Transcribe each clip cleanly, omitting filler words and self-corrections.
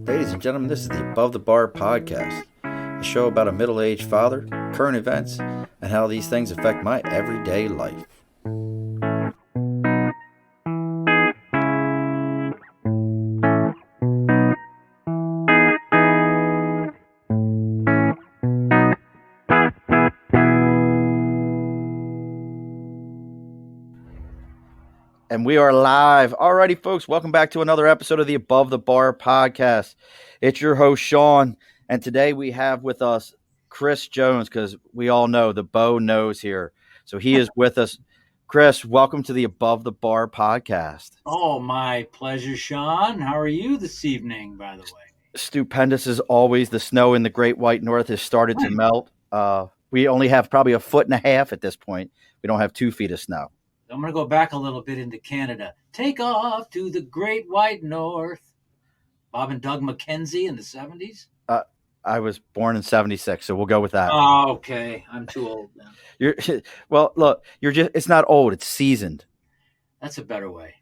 Ladies and gentlemen, this is the Above the Bar podcast, a show about a middle-aged father, current events, and how these things affect my everyday life. And we are live. Alrighty, folks, welcome back to another episode of the Above the Bar podcast. It's your host, Sean, and today we have with us Chris Jones, because we all know the Bo knows here. So he is with us. Chris, welcome to the Above the Bar podcast. Oh, my pleasure, Sean. How are you this evening, by the way? Stupendous as always. The snow in the Great White North has started to melt. We only have probably 1.5 feet at this point. We don't have 2 feet of snow. I'm going to go back a little bit into Canada. Take off to the Great White North. Bob and Doug McKenzie in the 70s? I was born in 76, so we'll go with that. Oh, okay. I'm too old now. Well, look, it's not old, it's seasoned. That's a better way.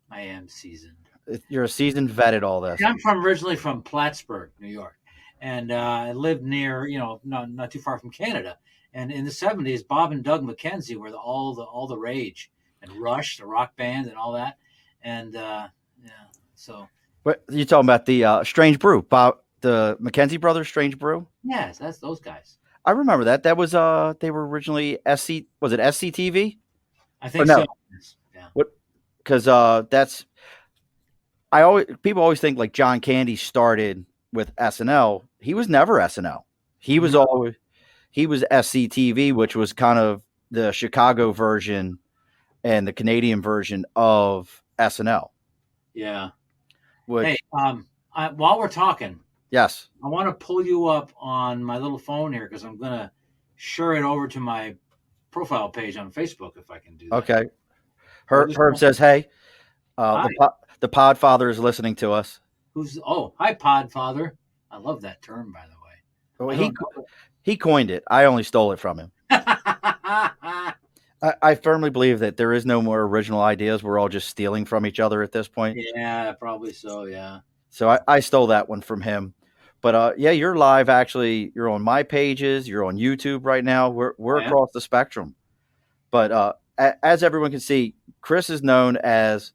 I am seasoned. You're a seasoned vet at all this. I'm originally from Plattsburgh, New York. And I lived near, not too far from Canada. And in the 70s, Bob and Doug McKenzie were all the rage, and Rush, the rock band, and all that. And so. What you talking about? The Strange Brew, Bob, the McKenzie brothers, Strange Brew. Yes, that's those guys. I remember that. That was they were originally SC. Was it SCTV? I think so. Yeah. What? Because people always think like John Candy started with SNL. He was never SNL. He was always. He was SCTV, which was kind of the Chicago version and the Canadian version of SNL. Yeah. Which, hey, while we're talking, yes, I want to pull you up on my little phone here because I'm going to share it over to my profile page on Facebook if I can do that. Okay. Herb says, hey, the Podfather is listening to us. Hi, Podfather. I love that term, by the way. Well, he coined it. I only stole it from him. I firmly believe that there is no more original ideas. We're all just stealing from each other at this point. Yeah, probably so, yeah. So I stole that one from him. But, yeah, you're live, actually. You're on my pages. You're on YouTube right now. We're across the spectrum. But as everyone can see, Chris is known as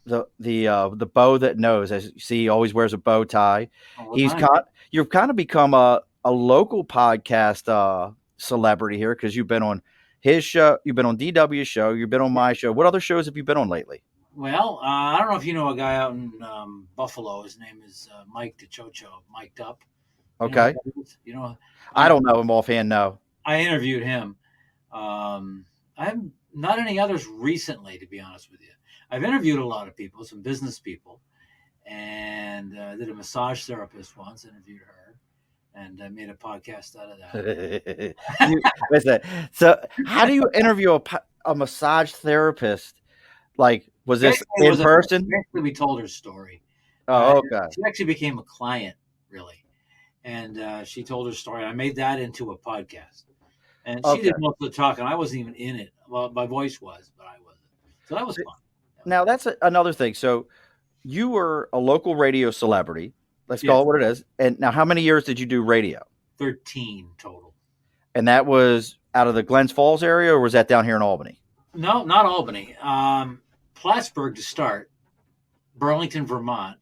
the Bo that knows. As you see, he always wears a bow tie. You've kind of become a local podcast celebrity here because you've been on his show, you've been on DW's show, you've been on my show. What other shows have you been on lately? Well, I don't know if you know a guy out in Buffalo. His name is Mike DeChocho, Mic'd Up. Okay. I don't know him offhand, no. I interviewed him. I have not any others recently, to be honest with you. I've interviewed a lot of people, some business people, and did a massage therapist once, interviewed her. And I made a podcast out of that. Listen, so how do you interview a massage therapist? Like, was this in person? We told her story. Oh, okay. She actually became a client, really. And she told her story. I made that into a podcast. And she did most of the talking. I wasn't even in it. Well, my voice was, but I wasn't. So that was fun. Now, that's another thing. So you were a local radio celebrity. Let's call it what it is. And now, how many years did you do radio? 13 total. And that was out of the Glens Falls area, or was that down here in Albany? No, not Albany. Plattsburgh to start, Burlington, Vermont,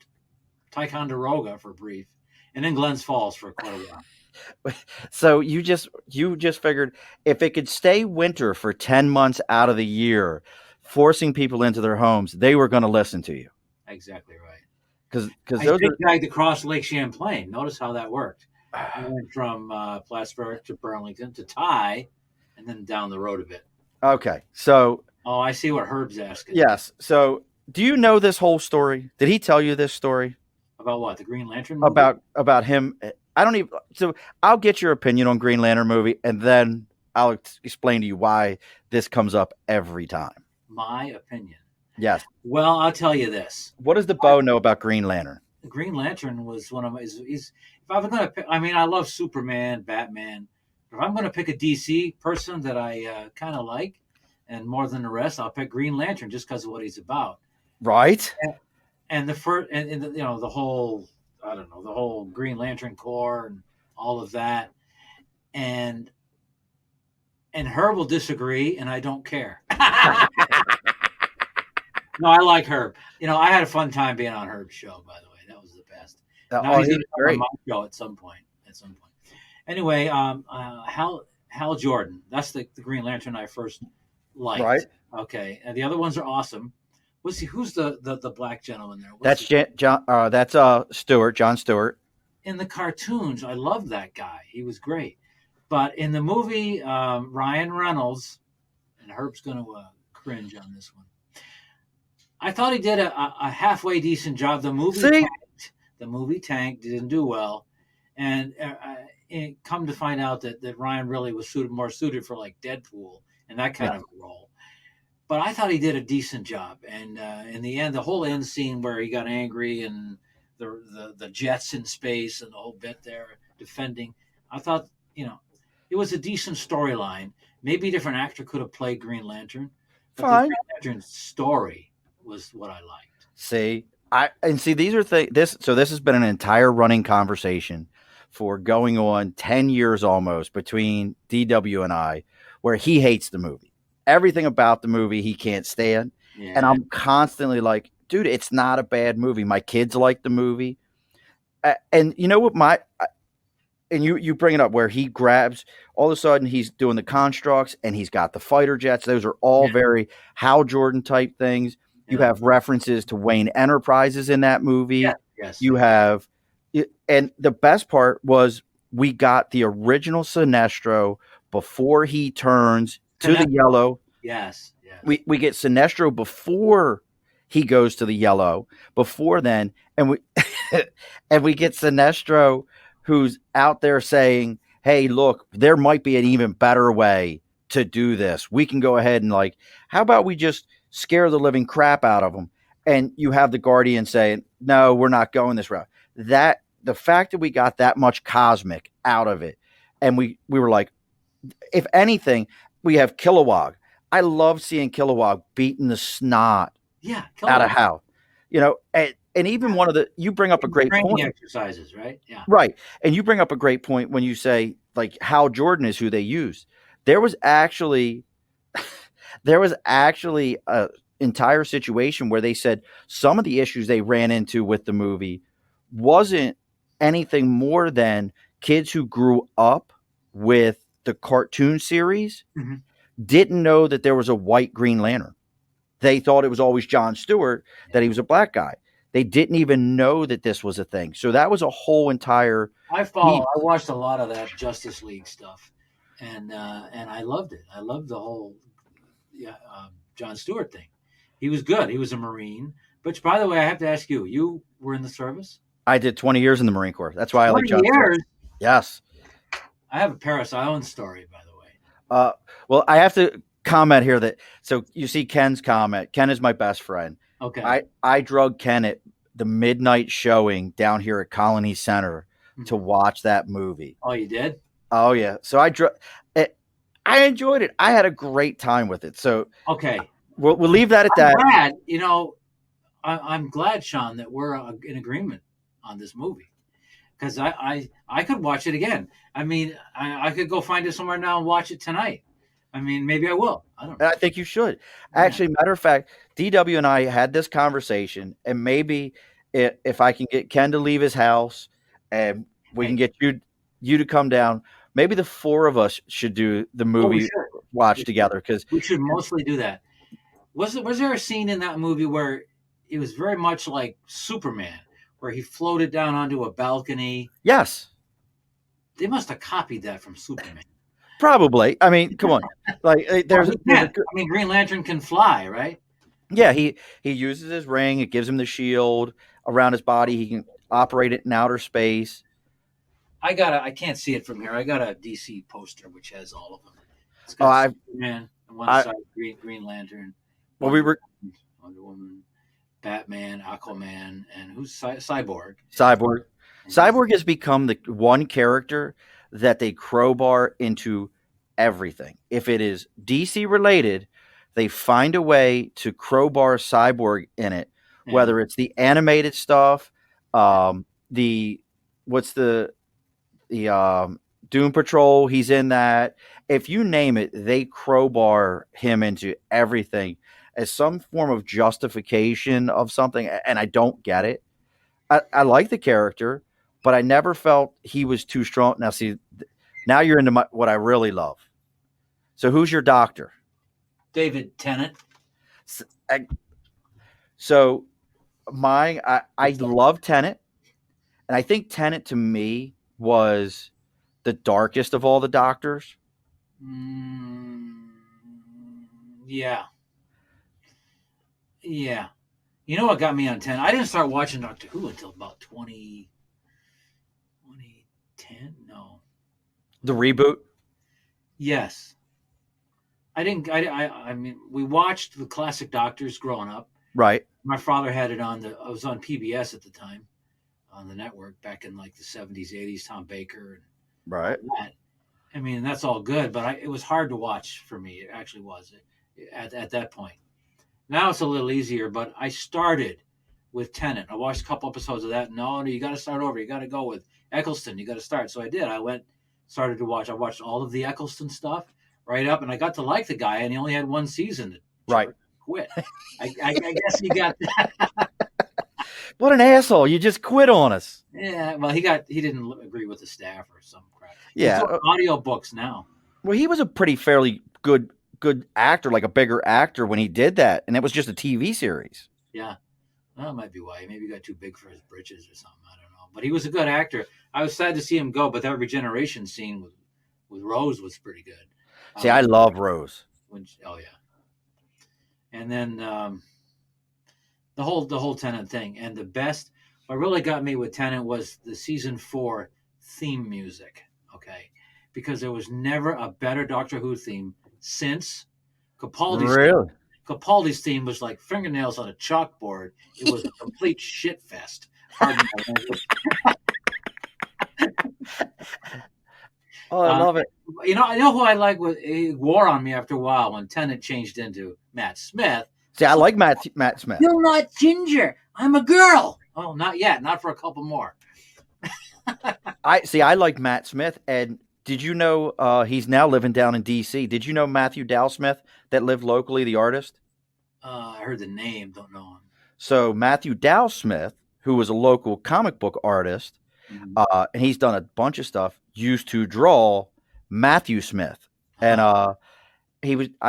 Ticonderoga for brief, and then Glens Falls for quite a while. So you just figured if it could stay winter for 10 months out of the year, forcing people into their homes, they were going to listen to you. Exactly right. Because I zigzagged across Lake Champlain. Notice how that worked. I went from Plattsburgh to Burlington to Ty, and then down the road a bit. Okay, so. Oh, I see what Herb's asking. Yes. So, do you know this whole story? Did he tell you this story? About what? The Green Lantern movie? About him. I don't even. So, I'll get your opinion on Green Lantern movie, and then I'll explain to you why this comes up every time. My opinion. Yes. Well, I'll tell you this. What does the Bo know about Green Lantern? Green Lantern was one of my. If I was going to pick, I love Superman, Batman. If I'm going to pick a DC person that I kind of like, and more than the rest, I'll pick Green Lantern just because of what he's about. Right. And the first, and the whole I don't know, the whole Green Lantern Corps and all of that. And Herb will disagree, and I don't care. No, I like Herb. I had a fun time being on Herb's show, by the way. That was the best. Now he's going to come on my show at some point. Anyway, Hal Jordan. That's the Green Lantern I first liked. Right. Okay. And the other ones are awesome. Who's the black gentleman there? That's John. That's Stewart. John Stewart. In the cartoons, I loved that guy. He was great. But in the movie, Ryan Reynolds, and Herb's going to cringe on this one. I thought he did a halfway decent job. The movie tanked, didn't do well, and come to find out that Ryan really was more suited for like Deadpool and that kind of role. But I thought he did a decent job, and in the end, the whole end scene where he got angry and the jets in space and the whole bit there defending, I thought it was a decent storyline. Maybe a different actor could have played Green Lantern, but the Green Lantern story was what I liked. See, these are things. So this has been an entire running conversation for going on 10 years almost between DW and I, where he hates the movie. Everything about the movie he can't stand, and I'm constantly like, dude, it's not a bad movie. My kids like the movie, and you know what and you bring it up where he grabs, all of a sudden he's doing the constructs and he's got the fighter jets. Those are all very Hal Jordan type things. You have references to Wayne Enterprises in that movie. Yeah. Yes. You have, and the best part was we got the original Sinestro before he turns to the yellow. Yes. We get Sinestro before he goes to the yellow. Before then, and we get Sinestro who's out there saying, "Hey, look, there might be an even better way to do this. We can go ahead and how about we just scare the living crap out of them?" And you have the Guardian saying, "No, we're not going this route." The fact that we got that much cosmic out of it, and we were like, if anything, we have Kilowog. I love seeing Kilowog beating the snot out of Hal. And even you bring up a great point. Exercises, right? Yeah. Right. And you bring up a great point when you say Hal Jordan is who they use. There was actually a entire situation where they said some of the issues they ran into with the movie wasn't anything more than kids who grew up with the cartoon series didn't know that there was a white Green Lantern. They thought it was always John Stewart, that he was a black guy. They didn't even know that this was a thing. So that was a whole entire. I watched a lot of that Justice League stuff, and I loved it. I loved the whole John Stewart thing. He was good. He was a Marine. But by the way, I have to ask you: you were in the service? I did 20 years in the Marine Corps. That's why I like John Stewart. Yes. I have a Parris Island story, by the way. Well, I have to comment here so you see Ken's comment. Ken is my best friend. Okay. I drug Ken at the midnight showing down here at Colony Center to watch that movie. Oh, you did? Oh, yeah. So I enjoyed it. I had a great time with it. So okay, we'll leave that at that. Glad, I'm glad, Sean, that we're in agreement on this movie, because I could watch it again. I mean, I could go find it somewhere now and watch it tonight. I mean, maybe I will. I don't know. I think you should. Actually, matter of fact, DW and I had this conversation, and maybe if I can get Ken to leave his house and we can get you to come down, maybe the four of us should do the movie watch together, because we should mostly do that. Was there a scene in that movie where it was very much like Superman, where he floated down onto a balcony? Yes. They must have copied that from Superman. Probably. I mean, come on. Green Lantern can fly, right? Yeah, he uses his ring. It gives him the shield around his body. He can operate it in outer space. I can't see it from here. I got a DC poster which has all of them. It's got Superman on one side, Green Lantern. Wonder Woman, Batman, Aquaman, and who's Cyborg? Cyborg has become the one character that they crowbar into everything. If it is DC related, they find a way to crowbar Cyborg in it, whether it's the animated stuff, the what's the Doom Patrol. He's in that. If you name it, they crowbar him into everything as some form of justification of something, and I don't get it. I like the character, but I never felt he was too strong. Now, see, now you're into what I really love. So, who's your doctor? David Tennant. So, I love Tennant, and I think Tennant to me was the darkest of all the doctors. Yeah. Yeah. You know what got me on 10? I didn't start watching Doctor Who until about 2010. No. The reboot? Yes. I didn't. I mean, we watched the classic Doctors growing up. Right. My father had it on I was on PBS at the time, on the network back in like the 70s, 80s. Tom Baker and right. That. I mean, that's all good, but it was hard to watch for me. It actually was at that point. Now it's a little easier, but I started with Tennant. I watched a couple episodes of that. No, you got to start over. You got to go with Eccleston. You got to start. So I did. Started to watch. I watched all of the Eccleston stuff right up, and I got to like the guy, and he only had one season. Right. Quit. I guess he got that. What an asshole. You just quit on us. Yeah, well, he didn't agree with the staff or some crap. Yeah. Audio books now. Well, he was a pretty fairly good actor, like a bigger actor when he did that, and it was just a TV series. Yeah. Well, that might be why. Maybe he got too big for his britches or something. I don't know. But he was a good actor. I was sad to see him go, but that regeneration scene with Rose was pretty good. See, I love Rose. Oh yeah. And then the whole Tennant thing, and what really got me with Tennant was the season 4 theme music. Okay, because there was never a better Doctor Who theme since Capaldi's. Really? Capaldi's theme was like fingernails on a chalkboard. It was a complete shit fest. Oh, I love it. I know who I like. It wore on me after a while when Tennant changed into Matt Smith. See, I like Matt Smith. You're not Ginger. I'm a girl. Oh, not yet. Not for a couple more. I like Matt Smith. And did you know he's now living down in D.C.? Did you know Matthew Dowsmith that lived locally, the artist? I heard the name. Don't know him. So Matthew Dowsmith, who was a local comic book artist, and he's done a bunch of stuff, used to draw Matthew Smith. And I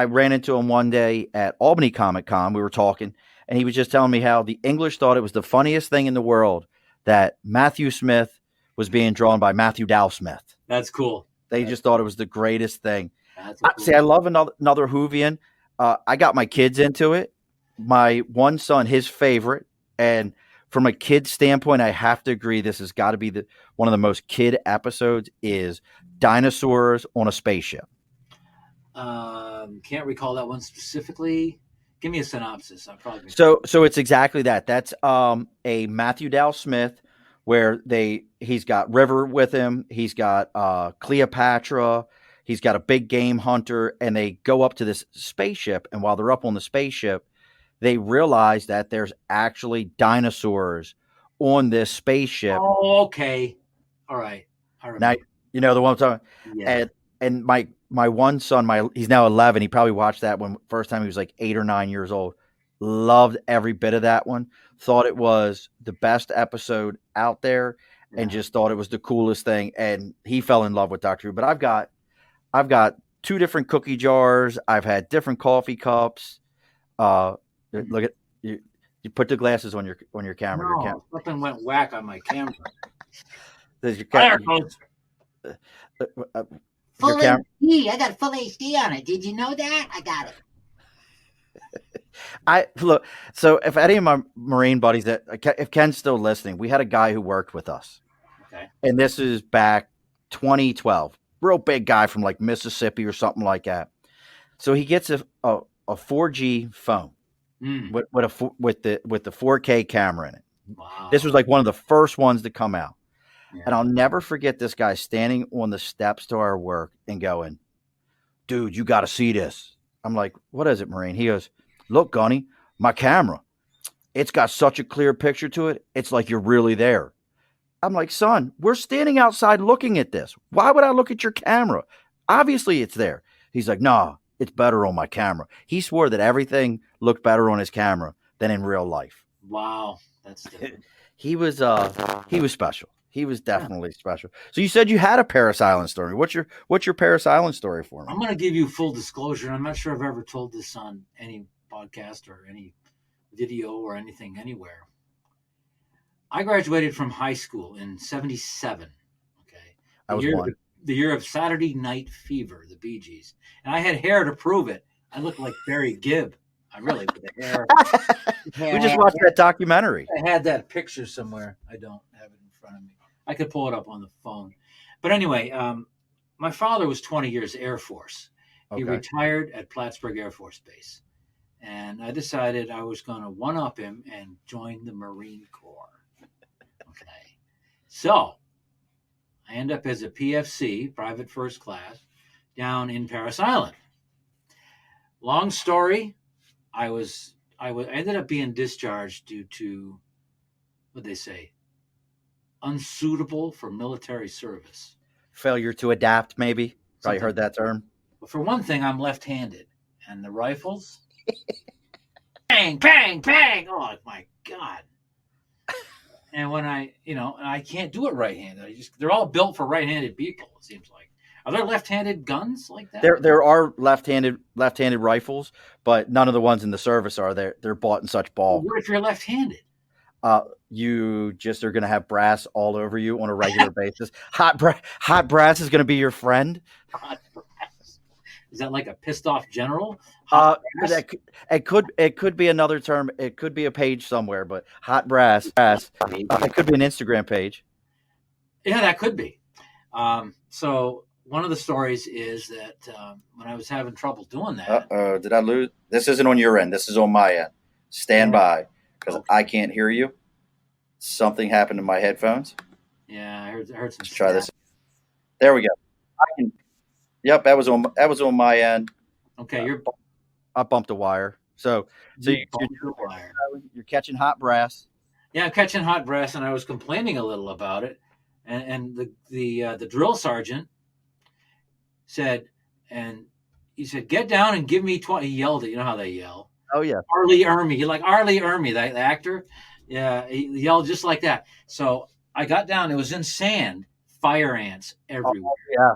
ran into him one day at Albany Comic Con. We were talking, and he was just telling me how the English thought it was the funniest thing in the world that Matthew Smith was being drawn by Matthew Dowsmith. That's cool. They just thought it was the greatest thing. Cool. See, I love another Whovian. I got my kids into it. My one son, his favorite, and from a kid standpoint, I have to agree this has got to be one of the most kid episodes is Dinosaurs on a Spaceship. Can't recall that one specifically. Give me a synopsis. So it's exactly that. That's a Matthew Dowsmith where he's got River with him. He's got Cleopatra. He's got a big game hunter, and they go up to this spaceship. And while they're up on the spaceship, they realize that there's actually dinosaurs on this spaceship. Oh, okay. All right. I remember. Now, you know the one I'm talking about? Yeah. And my one son, he's now 11. He probably watched that one first time he was like 8 or 9 years old. Loved every bit of that one. Thought it was the best episode out there, and just thought it was the coolest thing. And he fell in love with Doctor Who. But I've got 2 different cookie jars. I've had different coffee cups. Look at you. You put the glasses on your camera. No, something went whack on my camera. There's your camera. Full HD. I got full HD on it. Did you know that? I got it. Look. So if any of my Marine buddies if Ken's still listening, we had a guy who worked with us. Okay. And this is back 2012. Real big guy from like Mississippi or something like that. So he gets a 4G phone. With the 4K camera in it. Wow. This was like one of the first ones to come out. Yeah. And I'll never forget this guy standing on the steps to our work and going, "Dude, you got to see this." I'm like, "What is it, Marine?" He goes, "Look, Gunny, my camera. It's got such a clear picture to it. It's like you're really there." I'm like, son, we're standing outside looking at this. Why would I look at your camera? Obviously it's there. He's like, no, it's better on my camera. He swore that everything looked better on his camera than in real life. Wow, that's different. He was special. He was definitely special. So you said you had a Parris Island story. What's your Parris Island story for me? I'm going to give you full disclosure. I'm not sure I've ever told this on any podcast or any video or anything anywhere. I graduated from high school in '77. Okay, I was one. The year of Saturday Night Fever, the Bee Gees, and I had hair to prove it. I looked like Barry Gibb. I really with the hair. We just watched that documentary. I had that picture somewhere. I don't have it in front of me. I could pull it up on the phone. But anyway, my father was 20 years Air Force. He retired at Plattsburgh Air Force Base. And I decided I was going to one-up him and join the Marine Corps. Okay. So I end up as a PFC, private first class, down in Parris Island. Long story, I ended up being discharged due to, what'd they say, unsuitable for military service. Failure to adapt, maybe. Probably heard that term. Well, for one thing, I'm left-handed, and the rifles, bang, bang, bang. Oh my God! And when I can't do it right-handed. They're all built for right-handed people. It seems like. Are there left-handed guns like that? There are left-handed rifles, but none of the ones in the service are. They're bought in such bulk. Well, what if you're left-handed? You just are going to have brass all over you on a regular basis. Hot brass is going to be your friend. Hot brass. Is that like a pissed off general? It could be another term. It could be a page somewhere, but hot brass. It could be an Instagram page. Yeah, that could be. So one of the stories is that when I was having trouble doing that. Did I lose? This isn't on your end. This is on my end. Stand by, because I can't hear you. Something happened to my headphones. Yeah, I heard some. Let's try this. There we go. Yep, that was on my end. Okay, I bumped a wire. So you're catching hot brass. Yeah, I'm catching hot brass, and I was complaining a little about it, and the drill sergeant said, get down and give me 20. He yelled it. You know how they yell. Oh yeah, Arlie Ermy. You like Arlie Ermy, the actor? Yeah, he yelled just like that. So I got down. It was in sand. Fire ants everywhere. Oh, yeah.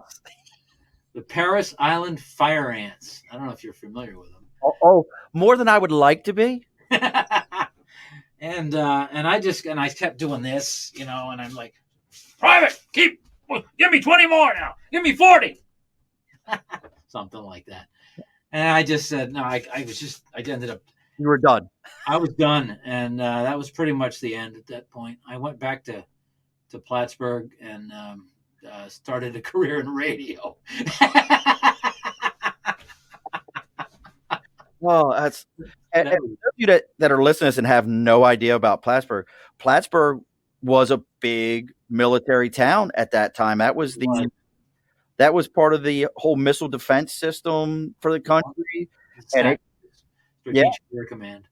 The Parris Island fire ants. I don't know if you're familiar with them. Oh, more than I would like to be. And I kept doing this, and I'm like, Private, give me 20 more now. Give me 40. Something like that. And I just said, no, I ended up. You were done. I was done. And that was pretty much the end at that point. I went back to Plattsburgh and started a career in radio. Well, that's and those of you that are listening and have no idea about Plattsburgh. Plattsburgh was a big military town at that time. That was part of the whole missile defense system for the country. And Strategic Air Command.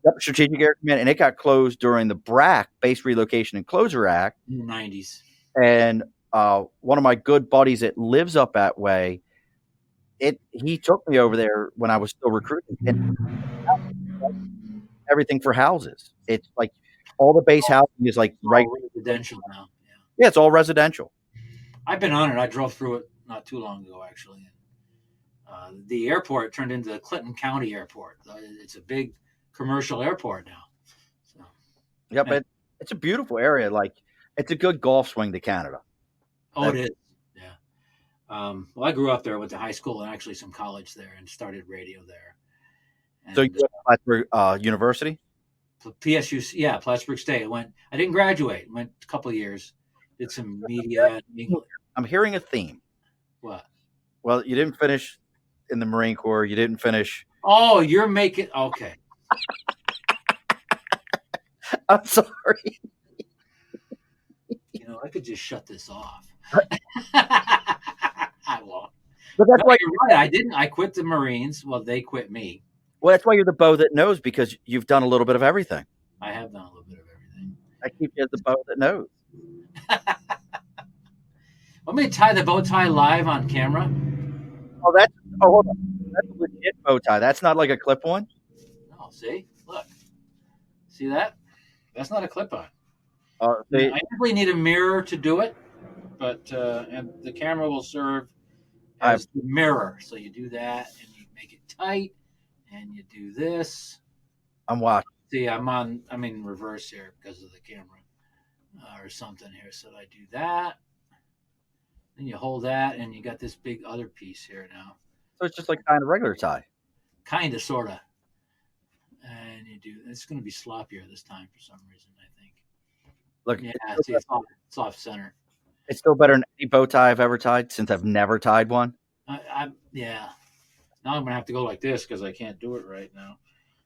Yep, Strategic Air Command, and it got closed during the BRAC, Base Relocation and Closure Act, in the 90s. And one of my good buddies that lives up that way, he took me over there when I was still recruiting, and everything for houses. It's like all the base housing is like right residential now. Yeah, it's all residential. I've been on it. I drove through it not too long ago, actually. The airport turned into the Clinton County Airport. It's a big commercial airport now. So, yeah, but it's a beautiful area. Like, it's a good golf swing to Canada. Oh, it is. Yeah. Well, I grew up there, went to high school and actually some college there, and started radio there. And, so you went to Plattsburgh University? PSU, yeah, Plattsburgh State. I didn't graduate. Went a couple of years. Did some media. I'm hearing a theme. What? Well, you didn't finish in the Marine Corps. You didn't finish. Oh, you're making okay. I'm sorry. I could just shut this off. I won't. But that's why you're right. I didn't. I quit the Marines. Well, they quit me. Well, that's why you're the bow that knows, because you've done a little bit of everything. I have done a little bit of everything. I keep you as the bow that knows. Want me to tie the bow tie live on camera? Oh, hold on. That's a legit bow tie. That's not like a clip on. No, see? Look. See that? That's not a clip-on. See, I usually need a mirror to do it, but and the camera will serve as the mirror. So you do that, and you make it tight, and you do this. I'm watching. See, I'm in reverse here because of the camera or something here. So I do that. Then you hold that, and you got this big other piece here now. So it's just like tying a regular tie. Kind of, sort of. And you do. It's going to be sloppier this time for some reason, I think. Look, yeah, see, it's off center. It's still better than any bow tie I've ever tied since I've never tied one. Yeah. Now I'm going to have to go like this because I can't do it right now.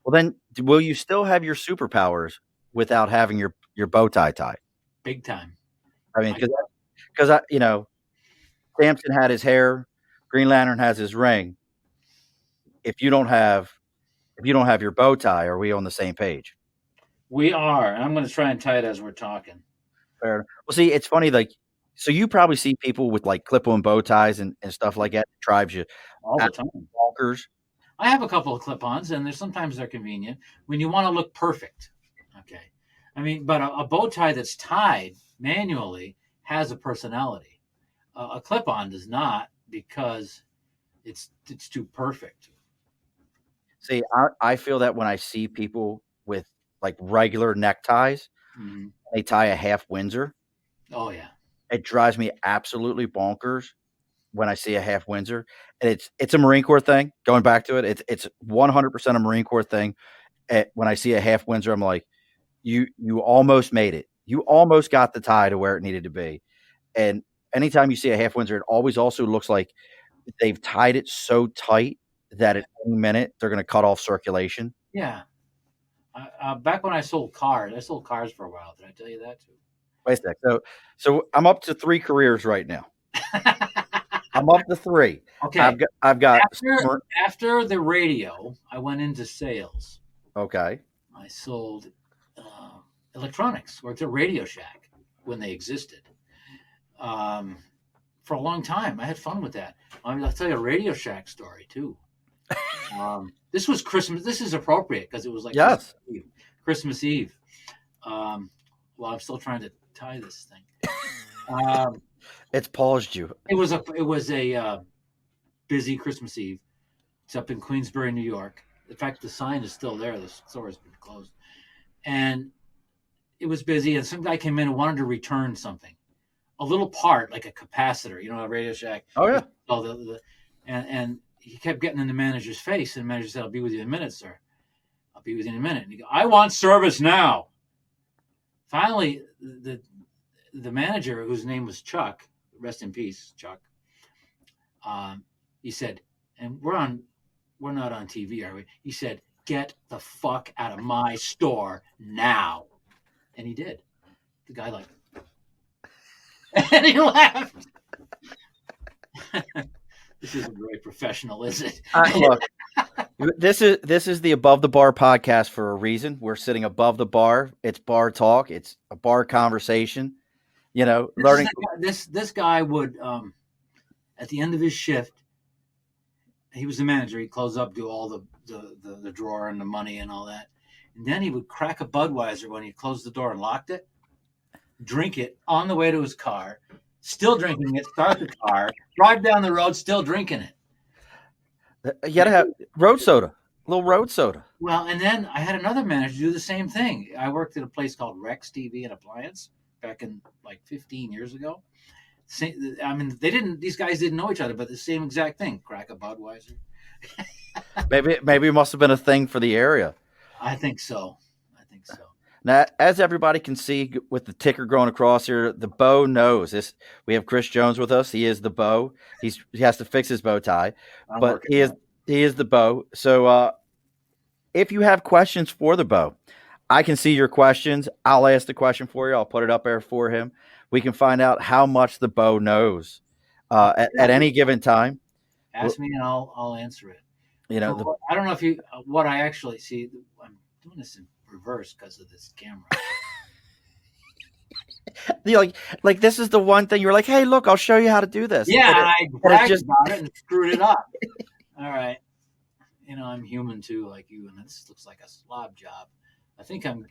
Well, then, will you still have your superpowers without having your bow tie tied? Big time. I mean, because Samson had his hair, Green Lantern has his ring. If you don't have your bow tie, are we on the same page? We are. I'm going to try and tie it as we're talking. Fair enough. Well, see, it's funny, like, so you probably see people with like clip-on bow ties and stuff like that. It drives you all the time. Bonkers. I have a couple of clip-ons, and sometimes they're convenient when you want to look perfect. Okay, I mean, but a bow tie that's tied manually has a personality. A clip-on does not because it's too perfect. See, I feel that when I see people with like regular neckties, they tie a half Windsor. Oh yeah, it drives me absolutely bonkers when I see a half Windsor. And it's a Marine Corps thing. Going back to it, it's 100% a Marine Corps thing. When I see a half Windsor, I'm like, you almost made it. You almost got the tie to where it needed to be. And anytime you see a half Windsor, it always also looks like they've tied it so tight that at any minute they're going to cut off circulation. Yeah. Back when I sold cars for a while. Did I tell you that too? Wait a sec. So I'm up to 3 careers right now. I'm up to 3. Okay. I've got after the radio, I went into sales. Okay. I sold electronics. Worked at Radio Shack when they existed. For a long time, I had fun with that. I'll tell you a Radio Shack story too. This was Christmas. This is appropriate because it was like Christmas Eve. Well, I'm still trying to tie this thing. It's paused you. It was a busy Christmas Eve. It's up in Queensbury, New York. In fact, the sign is still there. The store has been closed, and it was busy. And some guy came in and wanted to return something, a little part like a capacitor. You know, a Radio Shack. Oh yeah. And he kept getting in the manager's face, and the manager said, "I'll be with you in a minute, sir. I'll be with you in a minute." And he goes, "I want service now." Finally, the manager, whose name was Chuck, rest in peace, Chuck. He said, "And we're not on TV, are we?" He said, "Get the fuck out of my store now," and he did. The guy like, and he laughed. This isn't very professional, is it? Look, this is the Above the Bar podcast for a reason. We're sitting above the bar. It's bar talk. It's a bar conversation. You know, learning. This guy would, at the end of his shift, he was the manager. He'd close up, do all the drawer and the money and all that, and then he would crack a Budweiser when he closed the door and locked it, drink it on the way to his car. Still drinking it, start the car, drive down the road, still drinking it. You got to have road soda, a little road soda. Well, and then I had another manager do the same thing. I worked at a place called Rex TV and Appliance back in like 15 years ago. I mean, these guys didn't know each other, but the same exact thing. Crack a Budweiser. Maybe it must have been a thing for the area. I think so. Now, as everybody can see with the ticker going across here, the bow knows this. We have Chris Jones with us. He is the bow. He has to fix his bow tie, but he is the bow. So if you have questions for the bow, I can see your questions. I'll ask the question for you. I'll put it up there for him. We can find out how much the bow knows at any given time. Ask me and I'll answer it. You know, so, I don't know if what I actually see. I'm doing this in reverse because of this camera. like this is the one thing you're like, hey, look, I'll show you how to do this. Yeah, and I bragged about it and screwed it up. All right. I'm human too, like you, and this looks like a slob job. I think I'm.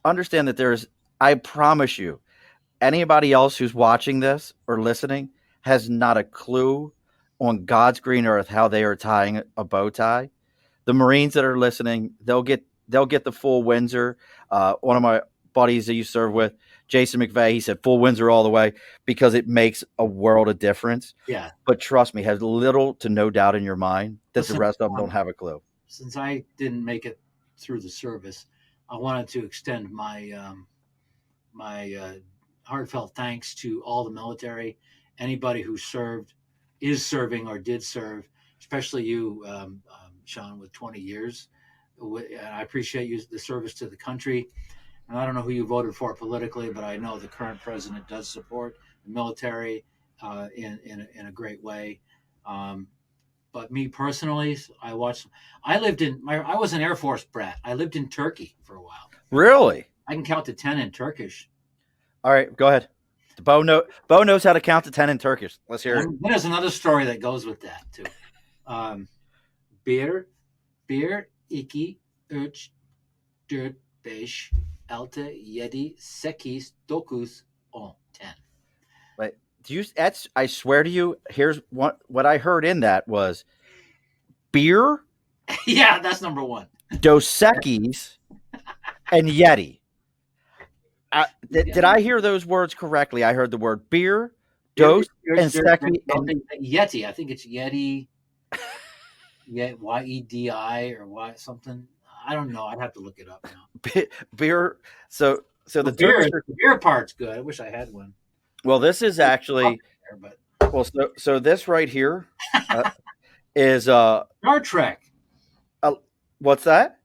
Understand that I promise you, anybody else who's watching this or listening has not a clue on God's green earth how they are tying a bow tie. The Marines that are listening, they'll get the full Windsor. One of my buddies that you serve with, Jason McVeigh, he said full Windsor all the way because it makes a world of difference. Yeah. But trust me, has little to no doubt in your mind that the rest of them don't have a clue. Since I didn't make it through the service, I wanted to extend my heartfelt thanks to all the military, anybody who served, is serving, or did serve, especially you, Sean, with 20 years. I appreciate the service to the country. And I don't know who you voted for politically, but I know the current president does support the military in a great way. But me personally, I was an Air Force brat. I lived in Turkey for a while. Really? I can count to 10 in Turkish. All right, go ahead. Bo knows how to count to 10 in Turkish. Let's hear it. There's another story that goes with that too. Bir, iki, üç, dört, beş, altı, yedi, sekiz, dokuz, on, 10. Wait, I swear to you, here's what I heard in that was beer. Yeah, that's number one. Dos Equis and Yeti. Did I hear those words correctly? I heard the word beer, Dos, and Seki. Yeti. I think it's Yeti. Yeah, Y-E-D-I or Y something. I don't know. I'd have to look it up now. Beer. So the beer part's good. I wish I had one. Well, this is actually. So this right here is Star Trek. What's that?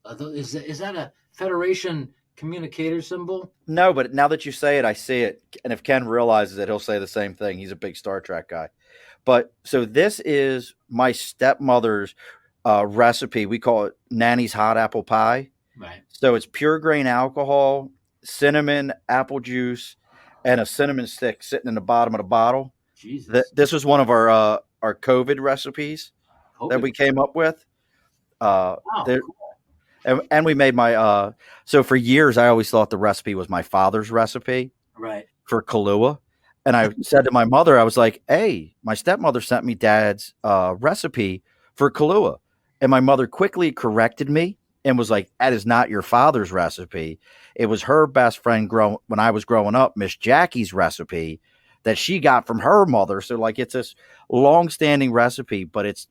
Is that a Federation communicator symbol? No, but now that you say it, I see it. And if Ken realizes it, he'll say the same thing. He's a big Star Trek guy. But so this is my stepmother's recipe. We call it Nanny's hot apple pie. Right. So it's pure grain alcohol, cinnamon, apple juice, and a cinnamon stick sitting in the bottom of the bottle. Jesus. This was one of our COVID recipes that we came up with. Wow, cool. And we made my so for years I always thought the recipe was my father's recipe, right, for Kahlua. And I said to my mother, I was like, hey, my stepmother sent me Dad's recipe for Kahlua. And my mother quickly corrected me and was like, that is not your father's recipe. It was her best friend when I was growing up, Miss Jackie's recipe that she got from her mother. So like it's this long-standing recipe, but it's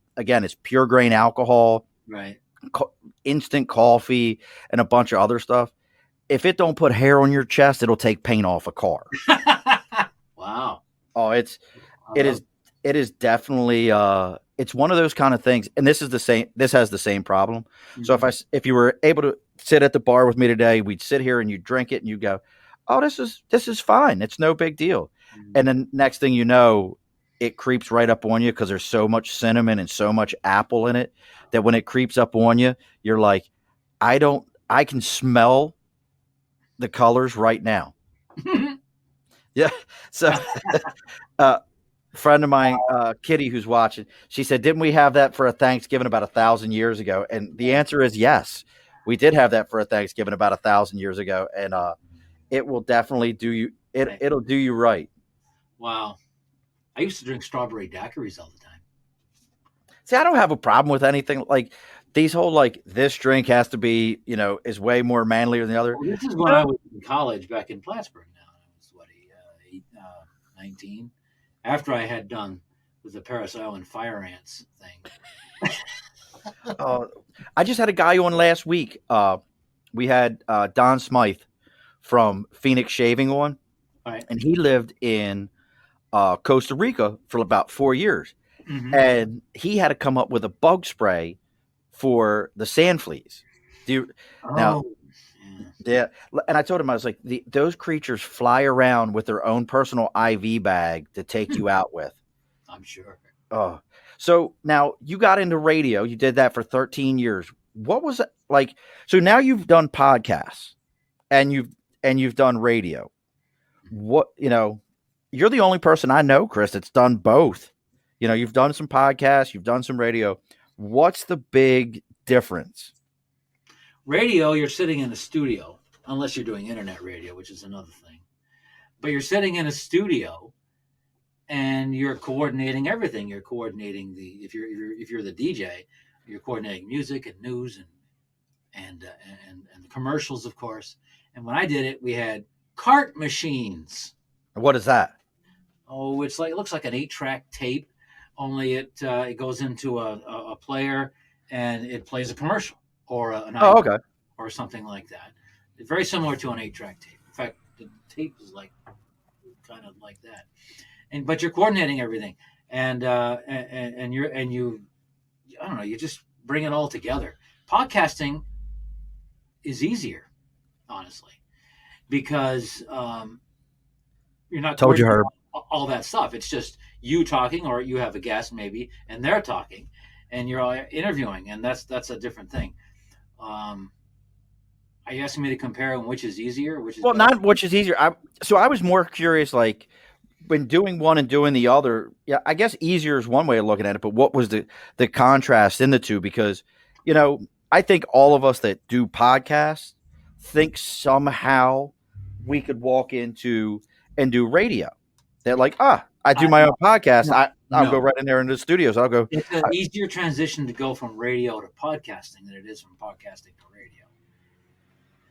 pure grain alcohol, right, instant coffee, and a bunch of other stuff. If it don't put hair on your chest, it'll take paint off a car. Wow. Oh, it is definitely it's one of those kind of things. And this has the same problem. Mm-hmm. So if you were able to sit at the bar with me today, we'd sit here and you drink it and you go, oh, this is fine. It's no big deal. Mm-hmm. And then next thing you know, it creeps right up on you because there's so much cinnamon and so much apple in it that when it creeps up on you, you're like, I can smell the colors right now. Yeah. So friend of mine, Kitty, who's watching, she said, didn't we have that for a Thanksgiving about 1,000 years ago? And the answer is yes. We did have that for a Thanksgiving about 1,000 years ago. And it will definitely do you. It'll do you right. Wow. I used to drink strawberry daiquiris all the time. See, I don't have a problem with anything like these whole, like, this drink has to be, is way more manlier than the other. Well, this is when I was in college back in Plattsburgh now. I was, 19? After I had done with the Parris Island fire ants thing. I just had a guy on last week. We had Don Smythe from Phoenix Shaving on. Right. And he lived in Costa Rica for about 4 years. Mm-hmm. And he had to come up with a bug spray for the sand fleas. Now, yeah. And I told him, I was like, those creatures fly around with their own personal IV bag to take you out with. I'm sure. Oh, so now you got into radio. You did that for 13 years. What was it like? So now you've done podcasts and and you've done radio. What, you're the only person I know, Chris, that's done both. You've done some podcasts, you've done some radio. What's the big difference? Radio, you're sitting in a studio, unless you're doing internet radio, which is another thing. But you're sitting in a studio, and you're coordinating everything. You're coordinating if you're the DJ, you're coordinating music and news and the commercials, of course. And when I did it, we had cart machines. What is that? Oh, it looks like an 8-track tape, only it goes into a player and it plays a commercial or okay, or something like that. It's very similar to an 8-track tape. In fact, the tape is kind of like that. But you're coordinating everything, and you I don't know, you just bring it all together. Podcasting is easier, honestly, because you're not told you, Herb, all that stuff. It's just you talking, or you have a guest maybe, and they're talking, and you're all interviewing, and that's a different thing. Are you asking me to compare which is easier? Which is better? Not which is easier. I was more curious, like, when doing one and doing the other. Yeah, I guess easier is one way of looking at it, but what was the contrast in the two? Because, I think all of us that do podcasts think somehow we could walk into and do radio. They're like, I do my own podcast. I'll go right in there into the studios. I'll go. It's an easier transition to go from radio to podcasting than it is from podcasting to radio,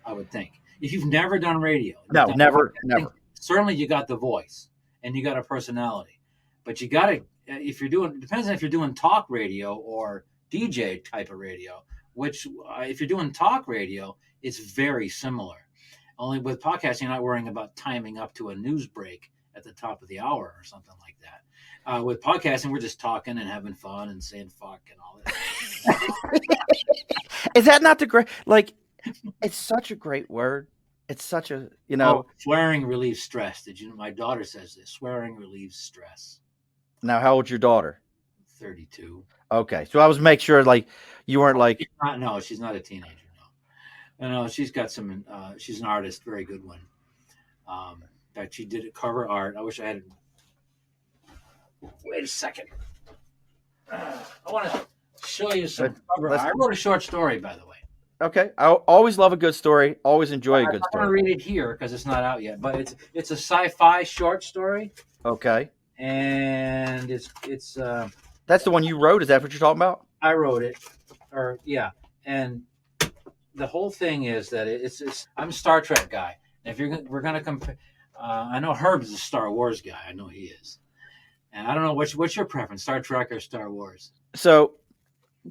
I would think. If you've never done radio. No, never. Certainly you got the voice and you got a personality. But you got to, it depends on if you're doing talk radio or DJ type of radio, which if you're doing talk radio, it's very similar. Only with podcasting, you're not worrying about timing up to a news break at the top of the hour or something like that. With podcasting, we're just talking and having fun and saying fuck and all that. Is that not the great? Like, it's such a great word. It's such a, swearing relieves stress. Did you know? My daughter says this. Swearing relieves stress. Now, how old's your daughter? 32. Okay, so I was make sure, like, you weren't like. No, she's not a teenager. No, she's got some. She's an artist, very good one. In fact, she did cover art. I wish I had. Wait a second. I want to show you some cover art. I wrote a short story, by the way. Okay, I always love a good story. Always enjoy a good story. I'm going to read it here because it's not out yet, but it's a sci-fi short story. Okay. And it's. That's the one you wrote. Is that what you're talking about? I wrote it, and the whole thing is that I'm a Star Trek guy. If we're going to compare, I know Herb is a Star Wars guy. I know he is, and I don't know what's your preference, Star Trek or Star Wars. So,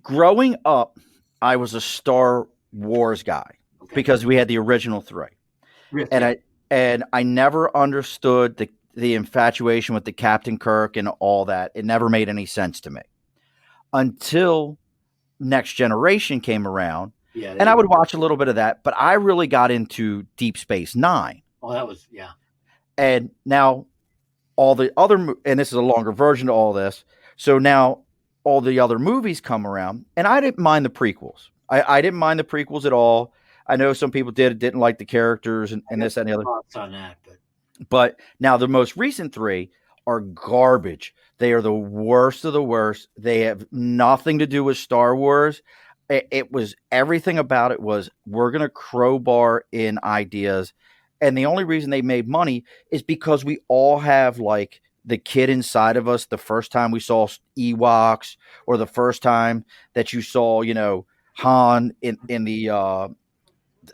growing up, I was a Star Wars guy because we had the original 3, really? and I never understood the infatuation with the Captain Kirk and all that. It never made any sense to me until Next Generation came around. Yeah, and I would watch a little bit of that, but I really got into Deep Space Nine. Oh, that was, yeah. And now all the other, and this is a longer version of all this. So now all the other movies come around, and I didn't mind the prequels. I didn't mind the prequels at all. I know some people didn't like the characters and this and the other. Thoughts on that, but now the most recent 3 are garbage. They are the worst of the worst. They have nothing to do with Star Wars. It was, everything about it was, we're going to crowbar in ideas. And the only reason they made money is because we all have, like, the kid inside of us the first time we saw Ewoks, or the first time that you saw, Han in the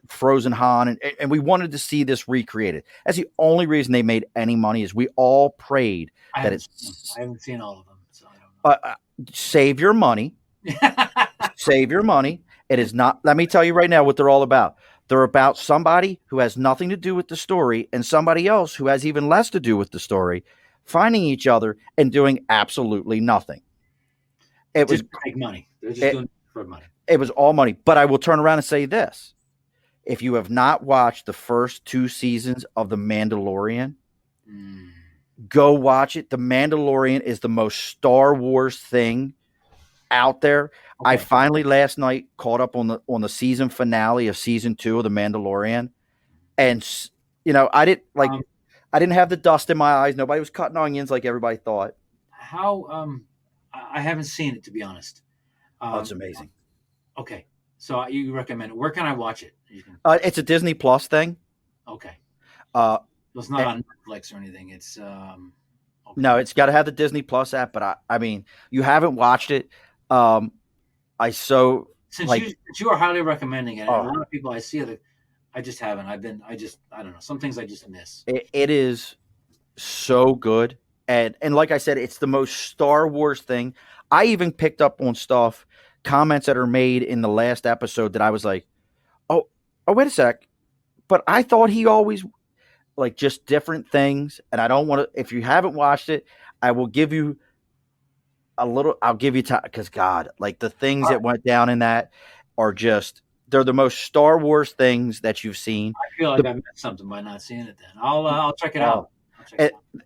Frozen Han, and we wanted to see this recreated. That's the only reason they made any money, is we all prayed that it's. I haven't seen all of them, so I don't know. Save your money. Save your money. It is not. Let me tell you right now what they're all about. They're about somebody who has nothing to do with the story and somebody else who has even less to do with the story, finding each other and doing absolutely nothing. It was big money. They're just doing it for money. It was all money. But I will turn around and say this. If you have not watched the first 2 seasons of The Mandalorian, go watch it. The Mandalorian is the most Star Wars thing out there. Okay. I finally last night caught up on the season finale of season 2 of The Mandalorian, And I didn't have the dust in my eyes. Nobody was cutting onions like everybody thought. How I haven't seen it, to be honest. It's amazing. Okay, so you recommend it. Where can I watch it? It's a Disney Plus thing. Okay. It's not on Netflix or anything. It's okay. No, it's got to have the Disney Plus app. But I mean, you haven't watched it. Since you are highly recommending it, and a lot of people I see it, I just haven't. I don't know. Some things I just miss. It is so good, and like I said, it's the most Star Wars thing. I even picked up on comments that are made in the last episode that I was like, oh, wait a sec, but I thought he always like just different things, and I don't want to. If you haven't watched it, I will give you I'll give you time because God, like the things that went down in that are just. They're the most Star Wars things that you've seen. I feel like I missed something by not seeing it. Then I'll check it out.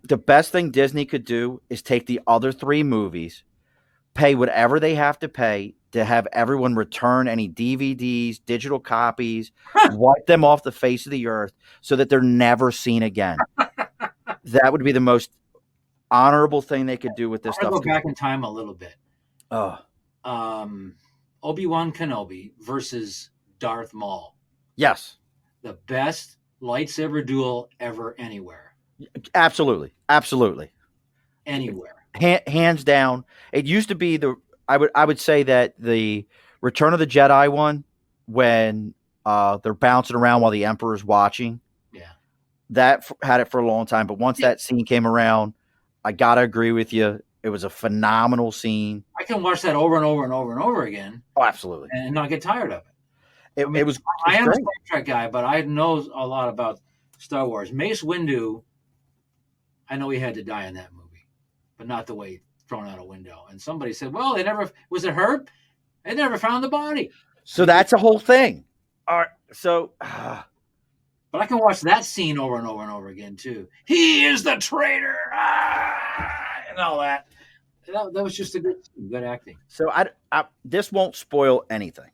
The best thing Disney could do is take the other 3 movies, pay whatever they have to pay to have everyone return any DVDs, digital copies, wipe them off the face of the earth so that they're never seen again. That would be the most honorable thing they could do with this stuff. Go back in time a little bit. Obi-Wan Kenobi versus Darth Maul. Yes. The best lightsaber duel ever anywhere. Absolutely. Anywhere. Hands down. It used to be I would say that the Return of the Jedi one, when they're bouncing around while the Emperor's watching. Yeah. That had it for a long time. But once that scene came around, I got to agree with you. It was a phenomenal scene. I can watch that over and over and over and over again. Oh, absolutely. And not get tired of it. I am a Star Trek guy, but I know a lot about Star Wars. Mace Windu, I know he had to die in that movie, but not the way thrown out a window. And somebody said, well, was it her? They never found the body. So that's a whole thing. All right. So, but I can watch that scene over and over and over again too. He is the traitor, and all that. That was just a good acting. So this won't spoil anything.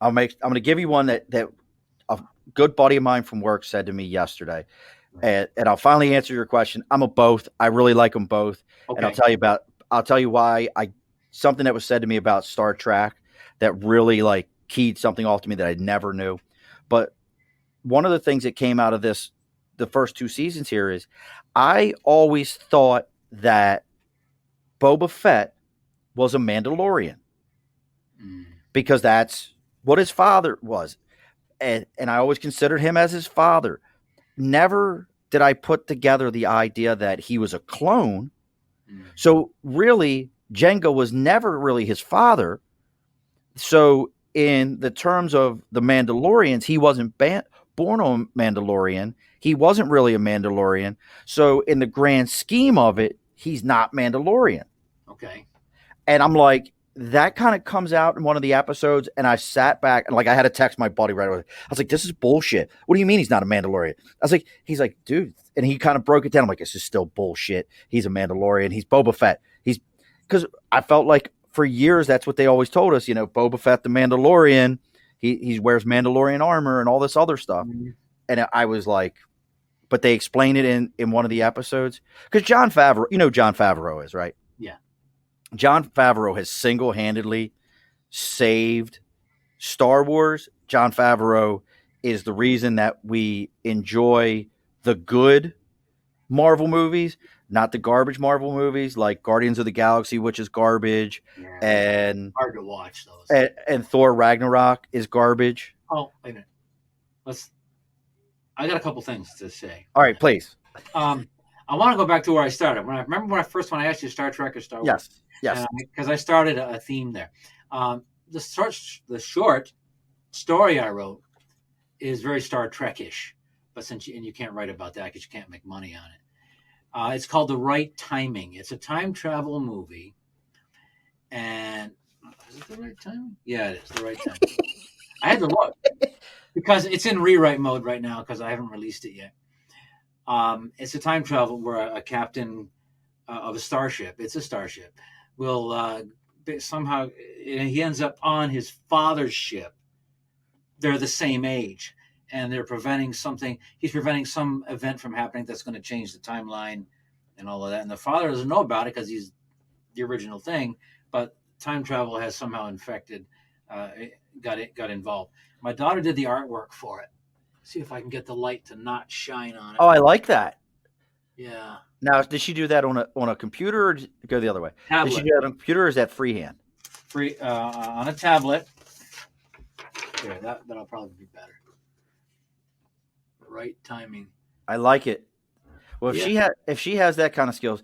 I'm going to give you one that a good buddy of mine from work said to me yesterday, and I'll finally answer your question. I'm a both. I really like them both, and I'll tell you why. Something that was said to me about Star Trek that really like keyed something off to me that I never knew. But one of the things that came out of the first 2 seasons here is I always thought that Boba Fett was a Mandalorian because that's what his father was. And I always considered him as his father. Never did I put together the idea that he was a clone. So really, Jango was never really his father. So in the terms of the Mandalorians, he wasn't born a Mandalorian. He wasn't really a Mandalorian. So in the grand scheme of it, he's not Mandalorian. Okay. And I'm like, that kind of comes out in one of the episodes, and I sat back and like I had to text my buddy right away. I was like, "This is bullshit. What do you mean he's not a Mandalorian?" He's like, dude, and he kind of broke it down. I'm like, this is still bullshit. He's a Mandalorian. He's Boba Fett. Because I felt like for years that's what they always told us. Boba Fett the Mandalorian. He wears Mandalorian armor and all this other stuff. Mm-hmm. And I was like, but they explain it in one of the episodes because Jon Favreau, Jon Favreau is right. Yeah. Jon Favreau has single-handedly saved Star Wars. Jon Favreau is the reason that we enjoy the good Marvel movies, not the garbage Marvel movies like Guardians of the Galaxy, which is garbage, and hard to watch those. And Thor Ragnarok is garbage. Oh, wait a minute. I got a couple things to say. All right, please. I want to go back to where I started. When I asked you Star Trek or Star Wars. Yes. Because I started a theme there. The short story I wrote is very Star Trek-ish, but you can't write about that because you can't make money on it. It's called The Right Timing. It's a time travel movie, and is it the right timing? Yeah, it is the right timing. I had to look because it's in rewrite mode right now because I haven't released it yet. It's a time travel where a captain of a starship, it's a starship, will somehow, he ends up on his father's ship. They're the same age. and they're preventing something. He's preventing some event from happening that's going to change the timeline and all of that. And the father doesn't know about it because he's the original thing, but time travel has somehow infected, got involved. My daughter did the artwork for it. See if I can get the light to not shine on it. Oh, I like that. Yeah. Now, did she do that on a computer, or go the other way? Tablet. Did she do that on a computer, or is that freehand? On a tablet. Here, that'll probably be better. Right timing. I like it. Well, if she has that kind of skills,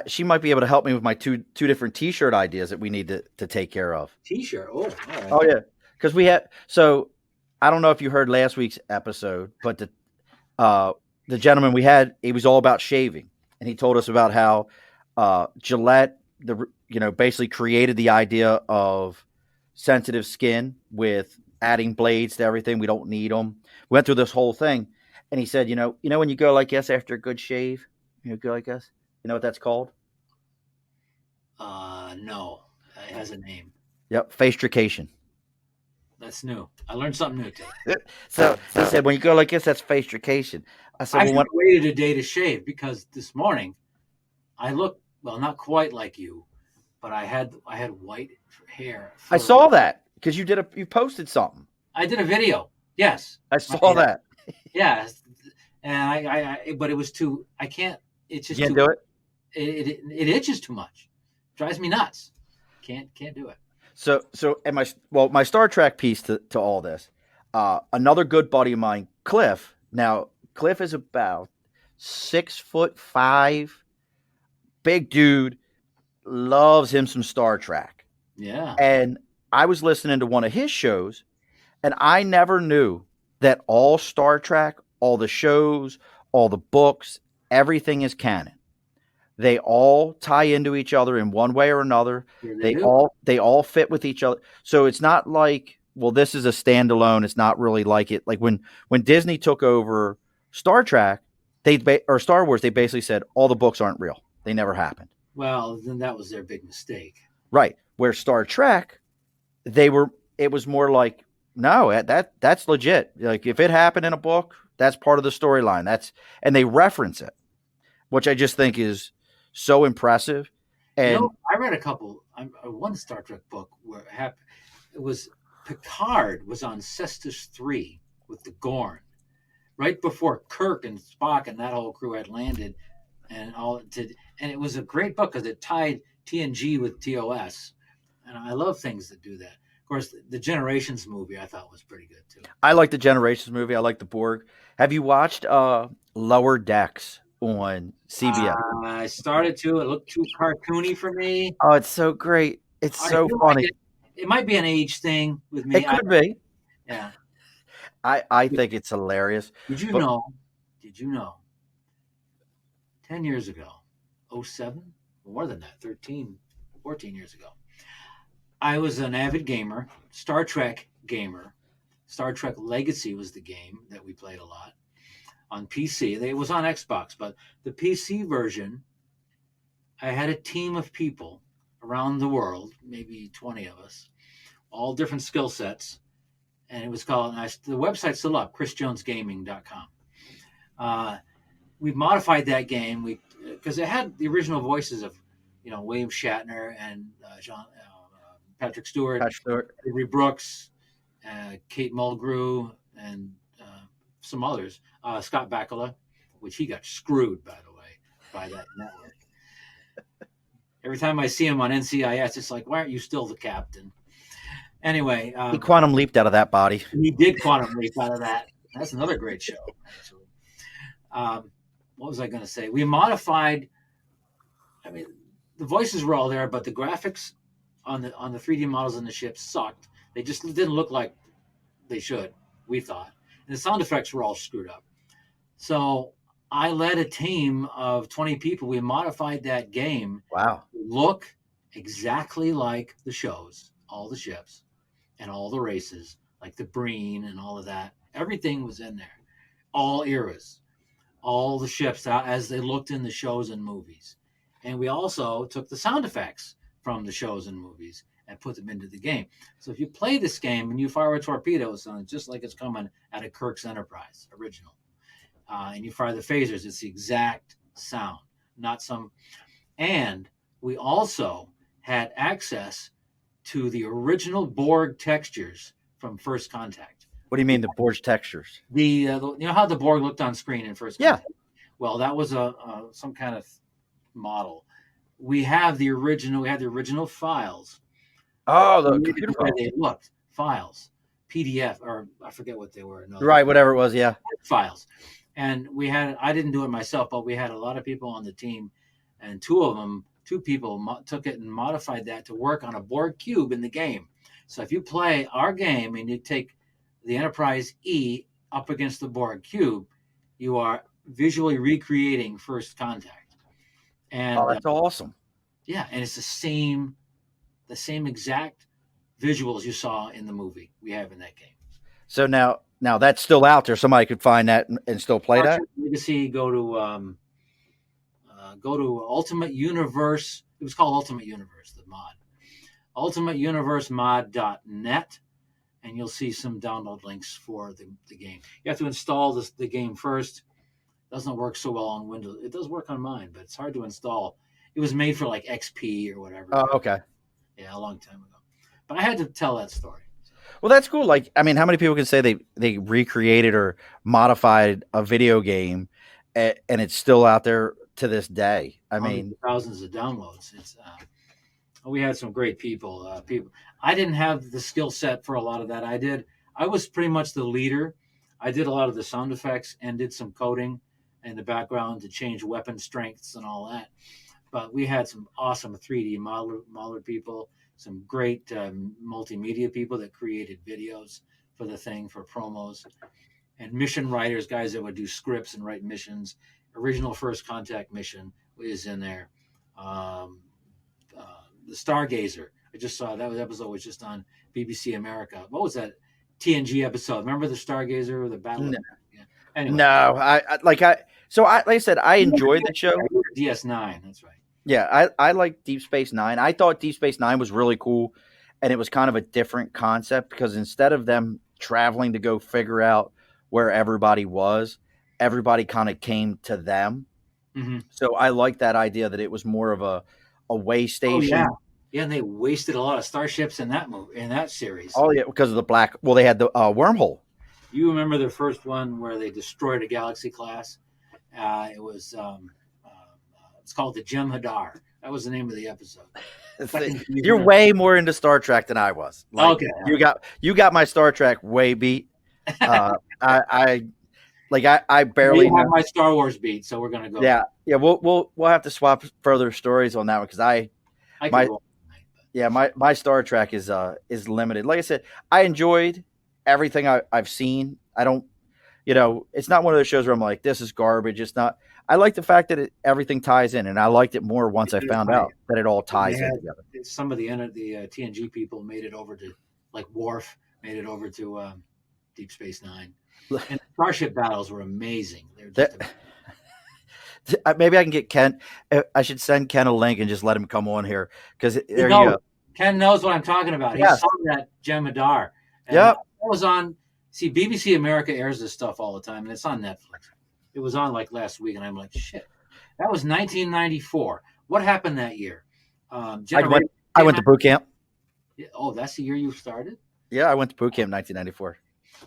she might be able to help me with my two different T-shirt ideas that we need to take care of. T-shirt. Oh, all right. Oh yeah, because we had. So I don't know if you heard last week's episode, but the gentleman we had, he was all about shaving, and he told us about how Gillette, basically created the idea of sensitive skin with adding blades to everything. We don't need them. We went through this whole thing, and he said, when you go like this after a good shave, go like this. You know what that's called? No, it has a name. Yep, facitrication. That's new. I learned something new today. So he said, when you go like this, that's facitrication. I said, I waited a day to shave because this morning I looked, well, not quite like you, but I had white hair. I saw that because you posted something. I did a video. Yes, I saw that. Yeah, and but it was too. I can't. It's just. You can't do it. It itches too much. Drives me nuts. Can't do it. So and my Star Trek piece to all this. Another good buddy of mine, Cliff. Now Cliff is about 6'5", big dude. Loves him some Star Trek. Yeah. And I was listening to one of his shows, and I never knew that all Star Trek, all the shows, all the books, everything is canon. They all tie into each other in one way or another. Yeah, they all fit with each other. So it's not like, well, this is a standalone. It's not really like it. Like when Disney took over Star Trek, or Star Wars, they basically said all the books aren't real. They never happened. Well, then that was their big mistake. Right. Where Star Trek, it was more like, no, that's legit. Like if it happened in a book, that's part of the storyline. And they reference it, which I just think is so impressive. And I read one Star Trek book where it was Picard was on Cestus 3 with the Gorn, right before Kirk and Spock and that whole crew had landed, and it was a great book because it tied TNG with TOS, and I love things that do that. Of course, the Generations movie I thought was pretty good too. I like the Generations movie. I like the Borg. Have you watched Lower Decks on CBS? I started to. It looked too cartoony for me. Oh, it's so great. It's so funny. It might be an age thing with me. It could be. Yeah. I think it's hilarious. Did you know? 10 years ago, 07, more than that, 13, 14 years ago, I was an avid gamer, Star Trek gamer. Star Trek Legacy was the game that we played a lot on PC. It was on Xbox, but the PC version, I had a team of people around the world, maybe 20 of us, all different skill sets. And it was called, the website's still up, chrisjonesgaming.com. We modified that game because it had the original voices of, William Shatner and Patrick Stewart, Avery Brooks, Kate Mulgrew, and some others. Scott Bakula, which he got screwed, by the way, by that network. Every time I see him on NCIS, it's like, why aren't you still the captain? Anyway. He quantum leaped out of that body. He did quantum leap out of that. That's another great show, actually. What was I going to say? We modified, the voices were all there, but the graphics on the 3D models in the ship sucked. They just didn't look like they should, we thought. And the sound effects were all screwed up. So I led a team of 20 people. We modified that game. Wow. To look exactly like the shows, all the ships and all the races, like the Breen and all of that. Everything was in there. All eras. All the ships out as they looked in the shows and movies. And we also took the sound effects from the shows and movies and put them into the game. So if you play this game and you fire a torpedo, it sounds just like it's coming out of Kirk's Enterprise original. And you fire the phasers, it's the exact sound, not some. And we also had access to the original Borg textures from First Contact. What do you mean the Borg textures? You know how the Borg looked on screen in First Contact? Yeah. Well, that was some kind of model. We have the original. We had the original files. Oh, the computer files. They looked files, PDF, or I forget what they were. No, right, whatever it was, yeah. Files. And we had. I didn't do it myself, but we had a lot of people on the team, and two people took it and modified that to work on a Borg cube in the game. So if you play our game and you take the Enterprise E up against the Borg cube, you are visually recreating First Contact. And that's awesome. Yeah, and it's the same exact visuals you saw in the movie we have in that game. So now that's still out there. Somebody could find that and still play that. Legacy, go to Ultimate Universe. It was called Ultimate Universe, the mod. UltimateUniverseMod.net, and you'll see some download links for the game. You have to install the game first. It doesn't work so well on Windows. It does work on mine, but it's hard to install. It was made for like XP or whatever. Oh, okay. Yeah, a long time ago. But I had to tell that story. Well, that's cool. Like, I mean, how many people can say they recreated or modified a video game and it's still out there to this day? I mean, thousands of downloads. It's we had some great people. I didn't have the skill set for a lot of that. I was pretty much the leader. I did a lot of the sound effects and did some coding in the background to change weapon strengths and all that. But we had some awesome 3D modeler people, some great multimedia people that created videos for the thing, for promos, and mission writers, guys that would do scripts and write missions. Original First Contact mission is in there. The Stargazer. I just saw that episode was just on BBC America. What was that TNG episode? Remember the Stargazer or the battle? No. Yeah. Anyway. No, like I said, I enjoyed the show. DS9, that's right. Yeah, I like Deep Space Nine. I thought Deep Space Nine was really cool, and it was kind of a different concept because instead of them traveling to go figure out where everybody was, everybody kind of came to them. Mm-hmm. So I like that idea that it was more of a way station. Oh, yeah, and they wasted a lot of starships in that series. Oh yeah, because of the black. Well, they had the wormhole. You remember the first one where they destroyed a Galaxy class? It was it's called the Jem'Hadar. That was the name of the episode. You're way more into Star Trek than I was. Like, okay, you got my Star Trek way beat. I barely have my Star Wars beat, so we're gonna go. Yeah. We'll have to swap further stories on that one because my Star Trek is limited. Like I said, I enjoyed everything I've seen. I don't, it's not one of those shows where I'm like, this is garbage. It's not. I like the fact that everything ties in, and I liked it more once I found out that it all ties in together. Some of the TNG people made it over to, like Worf, made it over to Deep Space Nine. And Starship battles were amazing. Maybe I can get Ken. I should send Ken a link and just let him come on here because there you go. Ken knows what I'm talking about. Yes. He saw that Jem'Hadar. Yep. It was on. See, BBC America airs this stuff all the time, and it's on Netflix. It was on like last week, and I'm like, shit. That was 1994. What happened that year? I went to boot camp. Oh, that's the year you started? Yeah, I went to boot camp 1994.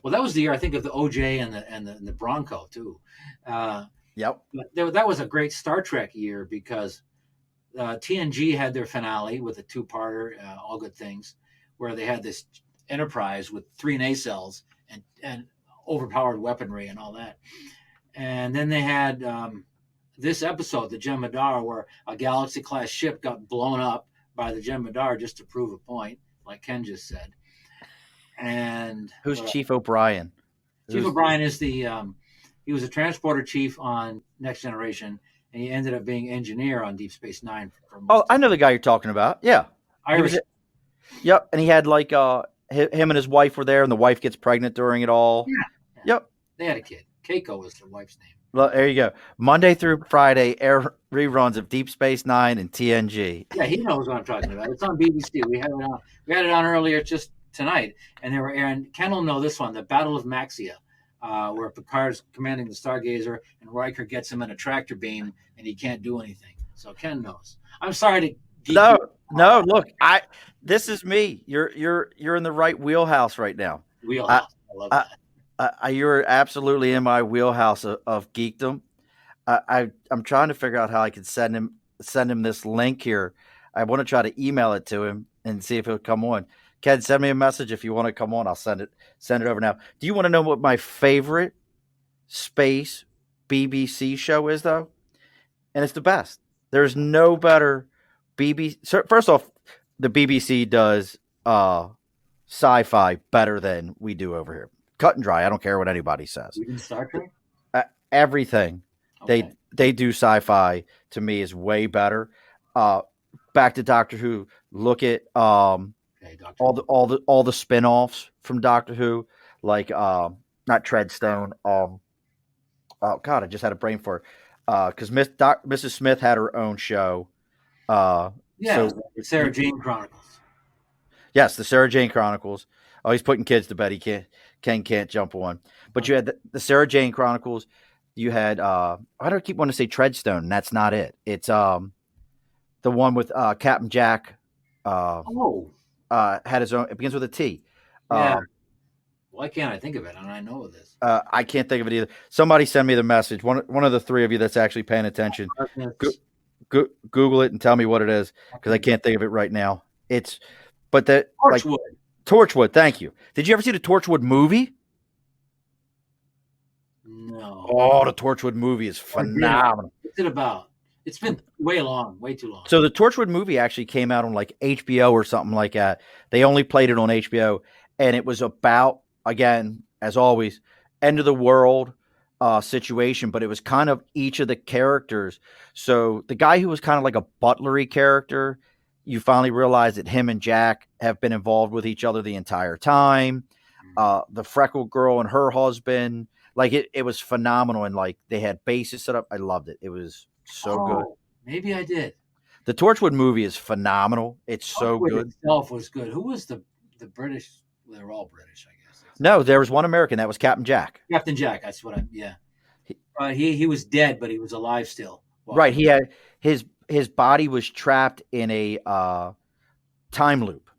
Well, that was the year I think of the OJ and the Bronco too. Yep. That was a great Star Trek year because TNG had their finale with a two-parter, All Good Things, where they had this Enterprise with 3 nacelles and overpowered weaponry and all that. And then they had this episode, the Jem'Hadar, where a Galaxy-class ship got blown up by the Jem'Hadar just to prove a point, like Ken just said. And who's Chief O'Brien? Chief O'Brien is he was a transporter chief on Next Generation, and he ended up being engineer on Deep Space Nine. I know the guy you're talking about. Yeah, Irish. Yep, and he had like him and his wife were there, and the wife gets pregnant during it all. Yeah. Yep. They had a kid. Keiko was their wife's name. Well, there you go. Monday through Friday, air reruns of Deep Space Nine and TNG. Yeah, he knows what I'm talking about. It's on BBC. We had it on. We had it on earlier just tonight, and they were airing. Ken will know this one, the Battle of Maxia, where Picard's commanding the Stargazer, and Riker gets him in a tractor beam, and he can't do anything. So Ken knows. I'm sorry to. No. Look, this is me. You're in the right wheelhouse right now. Wheelhouse. I love that. You're absolutely in my wheelhouse of geekdom. I'm trying to figure out how I could send him this link here. I want to try to email it to him and see if he'll come on. Ken, send me a message if you want to come on. I'll send it over now. Do you want to know what my favorite space BBC show is, though? And it's the best. There's no better BBC. So first off, the BBC does sci-fi better than we do over here. Cut and dry. I don't care what anybody says. Even Star Trek? Everything. Okay. They do sci-fi to me is way better. Back to Doctor Who. Look at all the spin-offs from Doctor Who, like not Treadstone. Oh God, I just had a brain for it. Because Mrs. Smith had her own show. The Sarah Jane Chronicles. Yes, the Sarah Jane Chronicles. Oh, he's putting kids to bed. Ken can't jump on. But you had the Sarah Jane Chronicles. You had I don't keep wanting to say Treadstone. And that's not it. It's the one with Captain Jack. Had his own. It begins with a T. Yeah. Why can't I think of it? And I know this. I can't think of it either. Somebody send me the message. One of the three of you that's actually paying attention. Google it and tell me what it is, because I can't think of it right now. Torchwood. Torchwood. Thank you. Did you ever see the Torchwood movie? No. Oh, the Torchwood movie is phenomenal. What's it about? It's been way too long. So the Torchwood movie actually came out on like HBO or something like that. They only played it on HBO, and it was about, again, as always, end of the world situation, but it was kind of each of the characters. So the guy who was kind of like a butlery character, you finally realize that him and Jack have been involved with each other the entire time. The freckled girl and her husband, like it was phenomenal, and like they had bases set up. I loved it. It was so good. Maybe I did. The Torchwood movie is phenomenal. It's so good. Itself was good. Who was the British? They were all British, I guess. No, there was one American. That was Captain Jack. Captain Jack. That's what he was dead, but he was alive still. Right. He had his body was trapped in a time loop,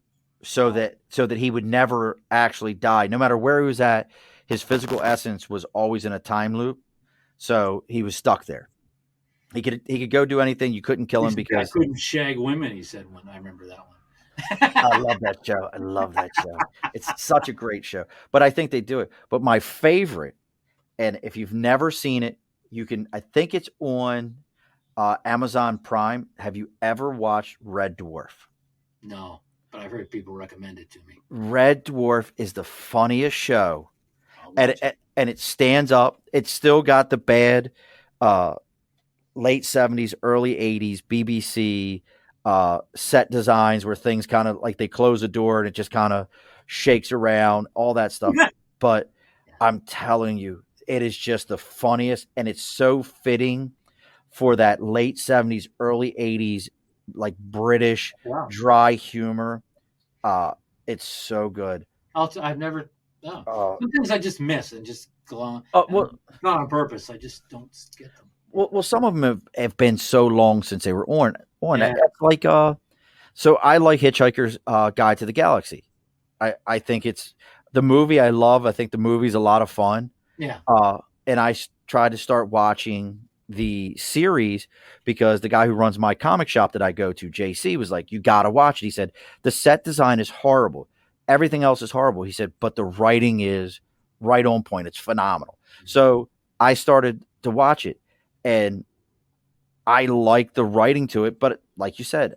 so that he would never actually die. No matter where he was at, his physical essence was always in a time loop. So he was stuck there. He could go do anything. You couldn't kill him because I couldn't shag women. He said when I remember that one. I love that show. It's such a great show. But I think they do it. But my favorite, and if you've never seen it, you can. I think it's on Amazon Prime. Have you ever watched Red Dwarf? No, but I've heard people recommend it to me. Red Dwarf is the funniest show, and it stands up. It's still got the bad late 70s, early 80s BBC set designs where things kind of like they close a door and it just kind of shakes around, all that stuff. But I'm telling you, it is just the funniest, and it's so fitting for that late 70s, early 80s, like British dry humor. It's so good. I've never. Some things I just miss and just go on. Not on purpose. I just don't get them. Well, some of them have been so long since they were on. Yeah. That's like so I like Hitchhiker's Guide to the Galaxy. I think it's the movie I love. I think the movie's a lot of fun. Yeah. And I tried to start watching the series because the guy who runs my comic shop that I go to, JC, was like, "You got to watch it." He said, "The set design is horrible. Everything else is horrible." He said, "But the writing is right on point. It's phenomenal." Mm-hmm. So I started to watch it, and I liked the writing to it. But like you said,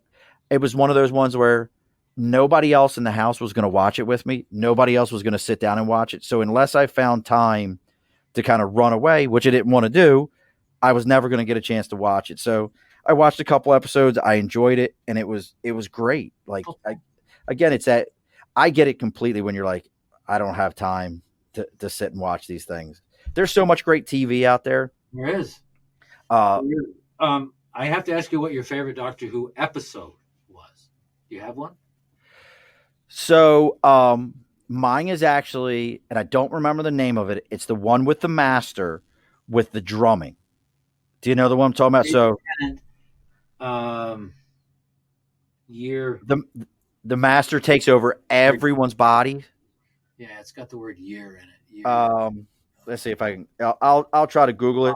it was one of those ones where nobody else in the house was going to watch it with me. Nobody else was going to sit down and watch it. So unless I found time to kind of run away, which I didn't want to do, I was never going to get a chance to watch it. So I watched a couple episodes. I enjoyed it, and it was great. Like, it's that I get it completely when you're like, I don't have time to sit and watch these things. There's so much great TV out there. There is. Uh, I have to ask you what your favorite Doctor Who episode was. Do you have one? so mine is actually, and I don't remember the name of it. It's the one with the master with the drumming. Do you know the one I'm talking about? So Um, year. the master takes over everyone's body. Yeah, it's got the word year in it. Year. Let's see if I can. I'll try to Google it.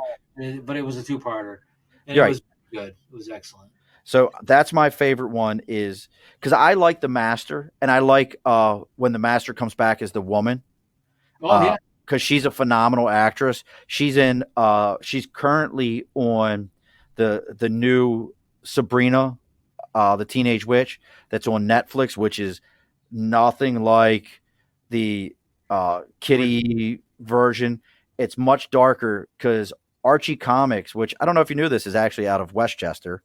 But it was a two-parter, and You're it right. was good. It was excellent. So that's my favorite one, is because I like the master, and I like when the master comes back as the woman. Oh yeah, because she's a phenomenal actress. She's in. She's currently on the new Sabrina, the Teenage Witch, that's on Netflix, which is nothing like the kiddie version. It's much darker because Archie Comics, which I don't know if you knew this, is actually out of Westchester,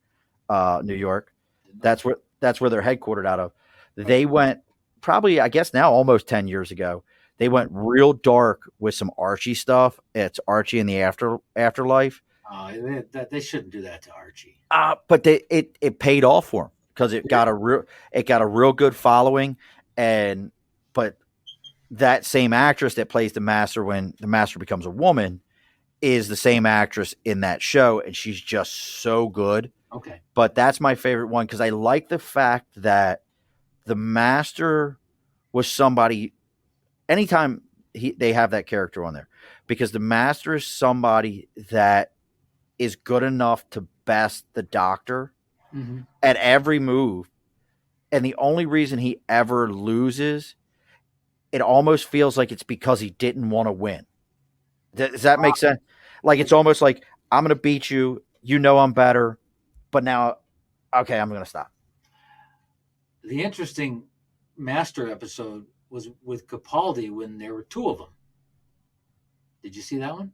New York. That's where they're headquartered out of. They went probably, I guess now, almost 10 years ago. They went real dark with some Archie stuff. It's Archie in the afterlife. They shouldn't do that to Archie. But it paid off for him because it got a real good following, but that same actress that plays the master when the master becomes a woman is the same actress in that show, and she's just so good. Okay. But that's my favorite one because I like the fact that the master was somebody. Anytime they have that character on there, because the master is somebody that is good enough to best the Doctor at every move, and the only reason he ever loses, it almost feels like it's because he didn't want to win. Does that make sense? Like, it's almost like, I'm going to beat you. You know I'm better, but now, okay, I'm going to stop. The interesting master episode was with Capaldi when there were two of them. Did you see that one?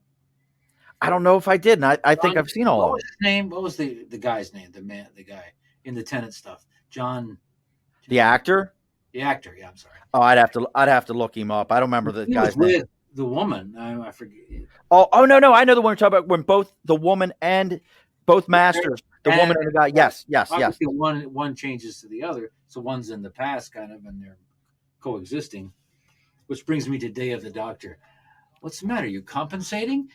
I don't know if I did, and I think I've seen all of it. What was his name? What was the guy's name? The guy in the Tenet stuff. John. The actor? The actor, yeah, I'm sorry. Oh, I'd have to look him up. I don't remember the guy's name. The woman, I forget. Oh no, I know the one you're talking about, when both the woman and both masters, the woman and the guy. Yes. Obviously one changes to the other, so one's in the past kind of, and they're coexisting. Which brings me to Day of the Doctor. What's the matter? You compensating?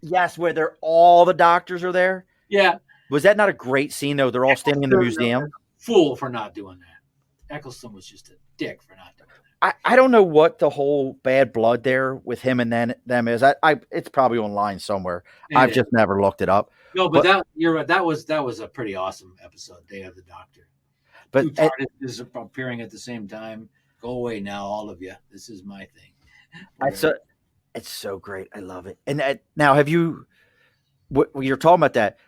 Yes, where all the doctors are there. Yeah. Was that not a great scene though? They're all standing in the museum. Fool for not doing that. Eccleston was just a dick for not doing that. I don't know what the whole bad blood there with him and them is. It's probably online somewhere. I've just never looked it up. No, but you're right. That was a pretty awesome episode, Day of the Doctor. But two TARDISes appearing at the same time. Go away now, all of you. This is my thing. It's so great. I love it. And now, have you? You're talking about that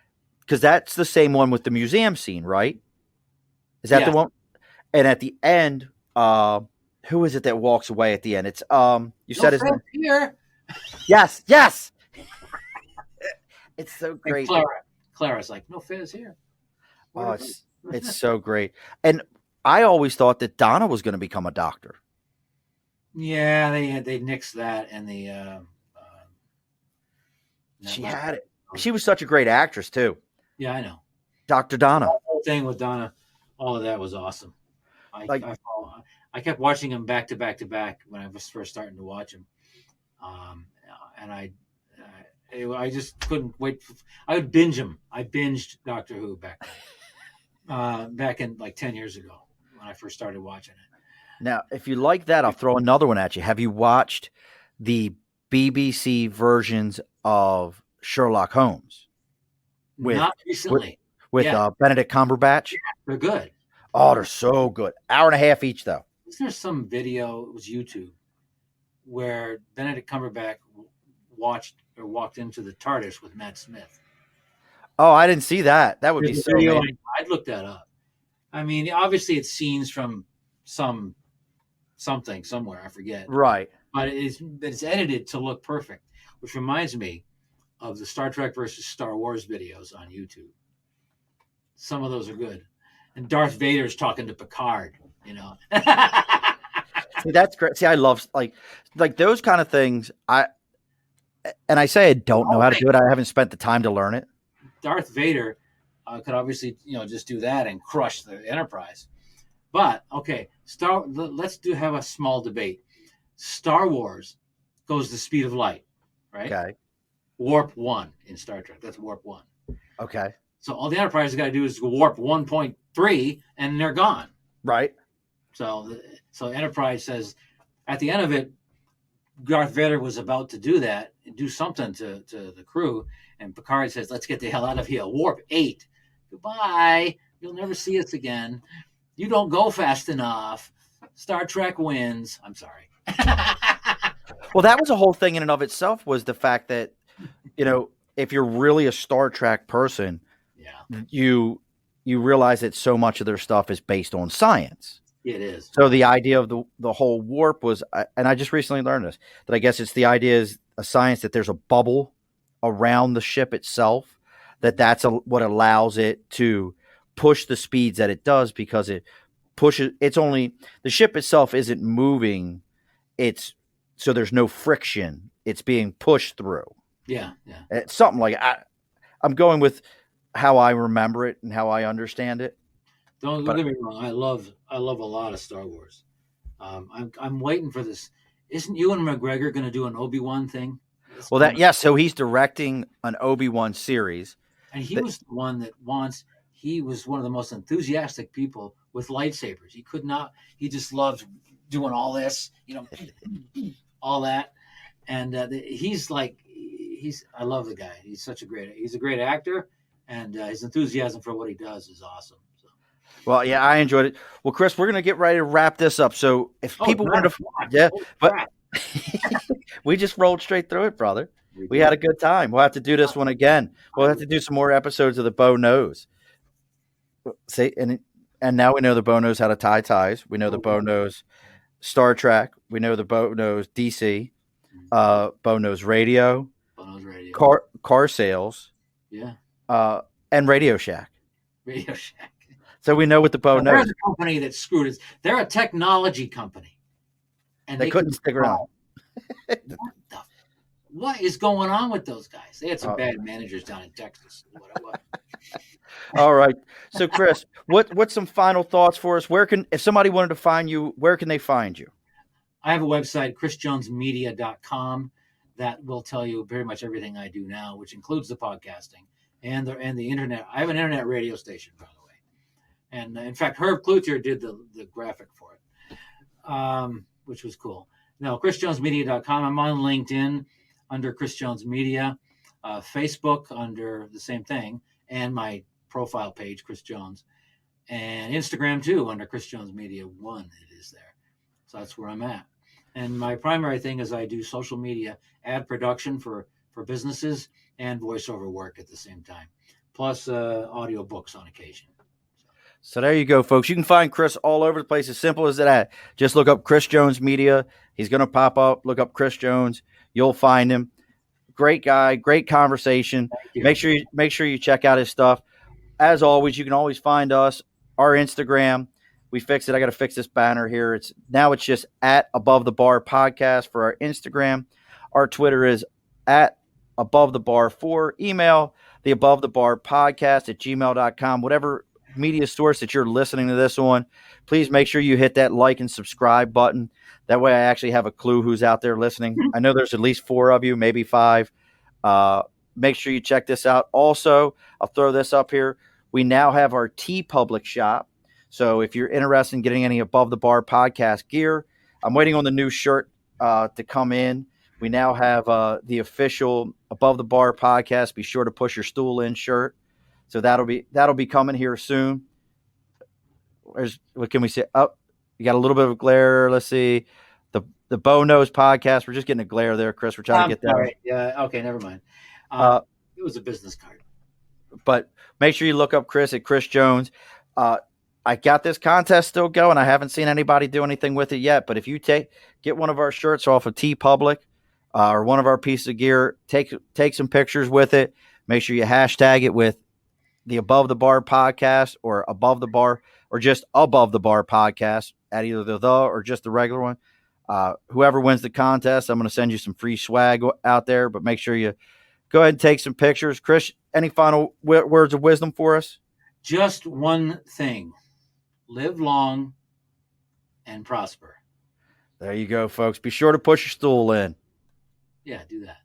because that's the same one with the museum scene, right? Is that the one? And at the end, who is it that walks away at the end? It's you said his name here. Yes. It's so great. Clara's like, no Fez here. Oh, it's so great. And I always thought that Donna was going to become a doctor. Yeah, they nixed that, and she had it. She was such a great actress too. Yeah, I know. Dr. Donna. The whole thing with Donna, all of that was awesome. I kept watching them back to back to back when I was first starting to watch them, and I just couldn't wait. I would binge them. I binged Doctor Who back in like 10 years ago when I first started watching it. Now, if you like that, I'll throw another one at you. Have you watched the BBC versions of Sherlock Holmes? Not recently. With Benedict Cumberbatch? Yeah, they're good. Oh, they're so good. Hour and a half each, though. Is there some video, it was YouTube, where Benedict Cumberbatch walked into the TARDIS with Matt Smith? Oh, I didn't see that. That would be so amazing. I'd look that up. I mean, obviously it's scenes from something somewhere, I forget. Right. But it's edited to look perfect, which reminds me of the Star Trek versus Star Wars videos on YouTube. Some of those are good. And Darth Vader's talking to Picard, you know. See, that's great. See, I love like those kind of things. and I say I don't know how to do it. I haven't spent the time to learn it. Darth Vader could obviously, just do that and crush the Enterprise. But okay, let's have a small debate. Star Wars goes the speed of light, right? Okay. Warp 1 in Star Trek. That's warp 1. Okay. So all the Enterprise has got to do is go warp 1.3 and they're gone. Right. So Enterprise says at the end of it, Darth Vader was about to do that and do something to the crew. And Picard says, let's get the hell out of here. Warp 8. Goodbye. You'll never see us again. You don't go fast enough. Star Trek wins. I'm sorry. Well, that was a whole thing in and of itself, was the fact that, if you're really a Star Trek person, you realize that so much of their stuff is based on science. It is. So the idea of the whole warp was, and I just recently learned this, that I guess it's the idea is a science that there's a bubble around the ship itself, that's what allows it to push the speeds that it does, because it pushes, the ship itself isn't moving. So there's no friction. It's being pushed through. Yeah. It's something like, I'm going with how I remember it and how I understand it. Don't get me wrong. I love a lot of Star Wars. I'm waiting for this. Isn't Ewan McGregor going to do an Obi-Wan thing? So he's directing an Obi-Wan series. And he was the one he was one of the most enthusiastic people with lightsabers. He just loved doing all this, all that. And I love the guy. He's a great actor, and his enthusiasm for what he does is awesome. So. Well, yeah, I enjoyed it. Well, Chris, we're going to get ready to wrap this up. So if people want to, but we just rolled straight through it, brother. We had a good time. We'll have to do this one again. We'll have to do some more episodes of the Bo Knows. See, and now we know the Bo knows how to tie ties. We know the Bo knows Star Trek. We know the Bo knows DC. Bo knows radio. Bo knows radio. Car sales. Yeah. And Radio Shack. Radio Shack. So we know what the Bo knows. There's a company that screwed us. They're a technology company. And they couldn't stick around. What is going on with those guys? They had some bad managers down in Texas. All right. So, Chris, what's some final thoughts for us? If somebody wanted to find you, where can they find you? I have a website, chrisjonesmedia.com, that will tell you very much everything I do now, which includes the podcasting and the internet. I have an internet radio station, by the way. And in fact, Herb Cloutier did the graphic for it, which was cool. No, chrisjonesmedia.com. I'm on LinkedIn under Chris Jones Media, Facebook under the same thing, and my profile page, Chris Jones, and Instagram too under Chris Jones Media 1. It is there. So that's where I'm at. And my primary thing is I do social media ad production for businesses and voiceover work at the same time, plus audio books on occasion. So there you go, folks. You can find Chris all over the place. As simple as that. Just look up Chris Jones Media. He's going to pop up. Look up Chris Jones. You'll find him. Great guy. Great conversation. Make sure you check out his stuff. As always, you can always find us, our Instagram. We fixed it. I got to fix this banner here. It's just at Above the Bar Podcast for our Instagram. Our Twitter is at Above the Bar 4. Email the Above the Bar Podcast at gmail.com. Whatever media source that you're listening to this on, please make sure you hit that like and subscribe button. That way I actually have a clue who's out there listening. I know there's at least 4 of you, maybe 5. Make sure you check this out. Also, I'll throw this up here. We now have our TeePublic shop. So if you're interested in getting any Above the Bar podcast gear, I'm waiting on the new shirt to come in. We now have the official Above the Bar podcast. Be sure to push your stool in shirt. So that'll be coming here soon. What can we say? Oh, you got a little bit of glare. Let's see. The Bo Knows podcast. We're just getting a glare there, Chris. We're trying to get that. Right. Yeah. Okay. Never mind. It was a business card. But make sure you look up Chris at Chris Jones. I got this contest still going. I haven't seen anybody do anything with it yet. But if you get one of our shirts off of TeePublic or one of our pieces of gear, take some pictures with it. Make sure you hashtag it with the Above the Bar podcast or Above the Bar or just Above the Bar podcast at either the or just the regular one. Whoever wins the contest, I'm going to send you some free swag out there, but make sure you go ahead and take some pictures. Chris, any final words of wisdom for us? Just one thing. Live long and prosper. There you go, folks. Be sure to push your stool in. Yeah, do that.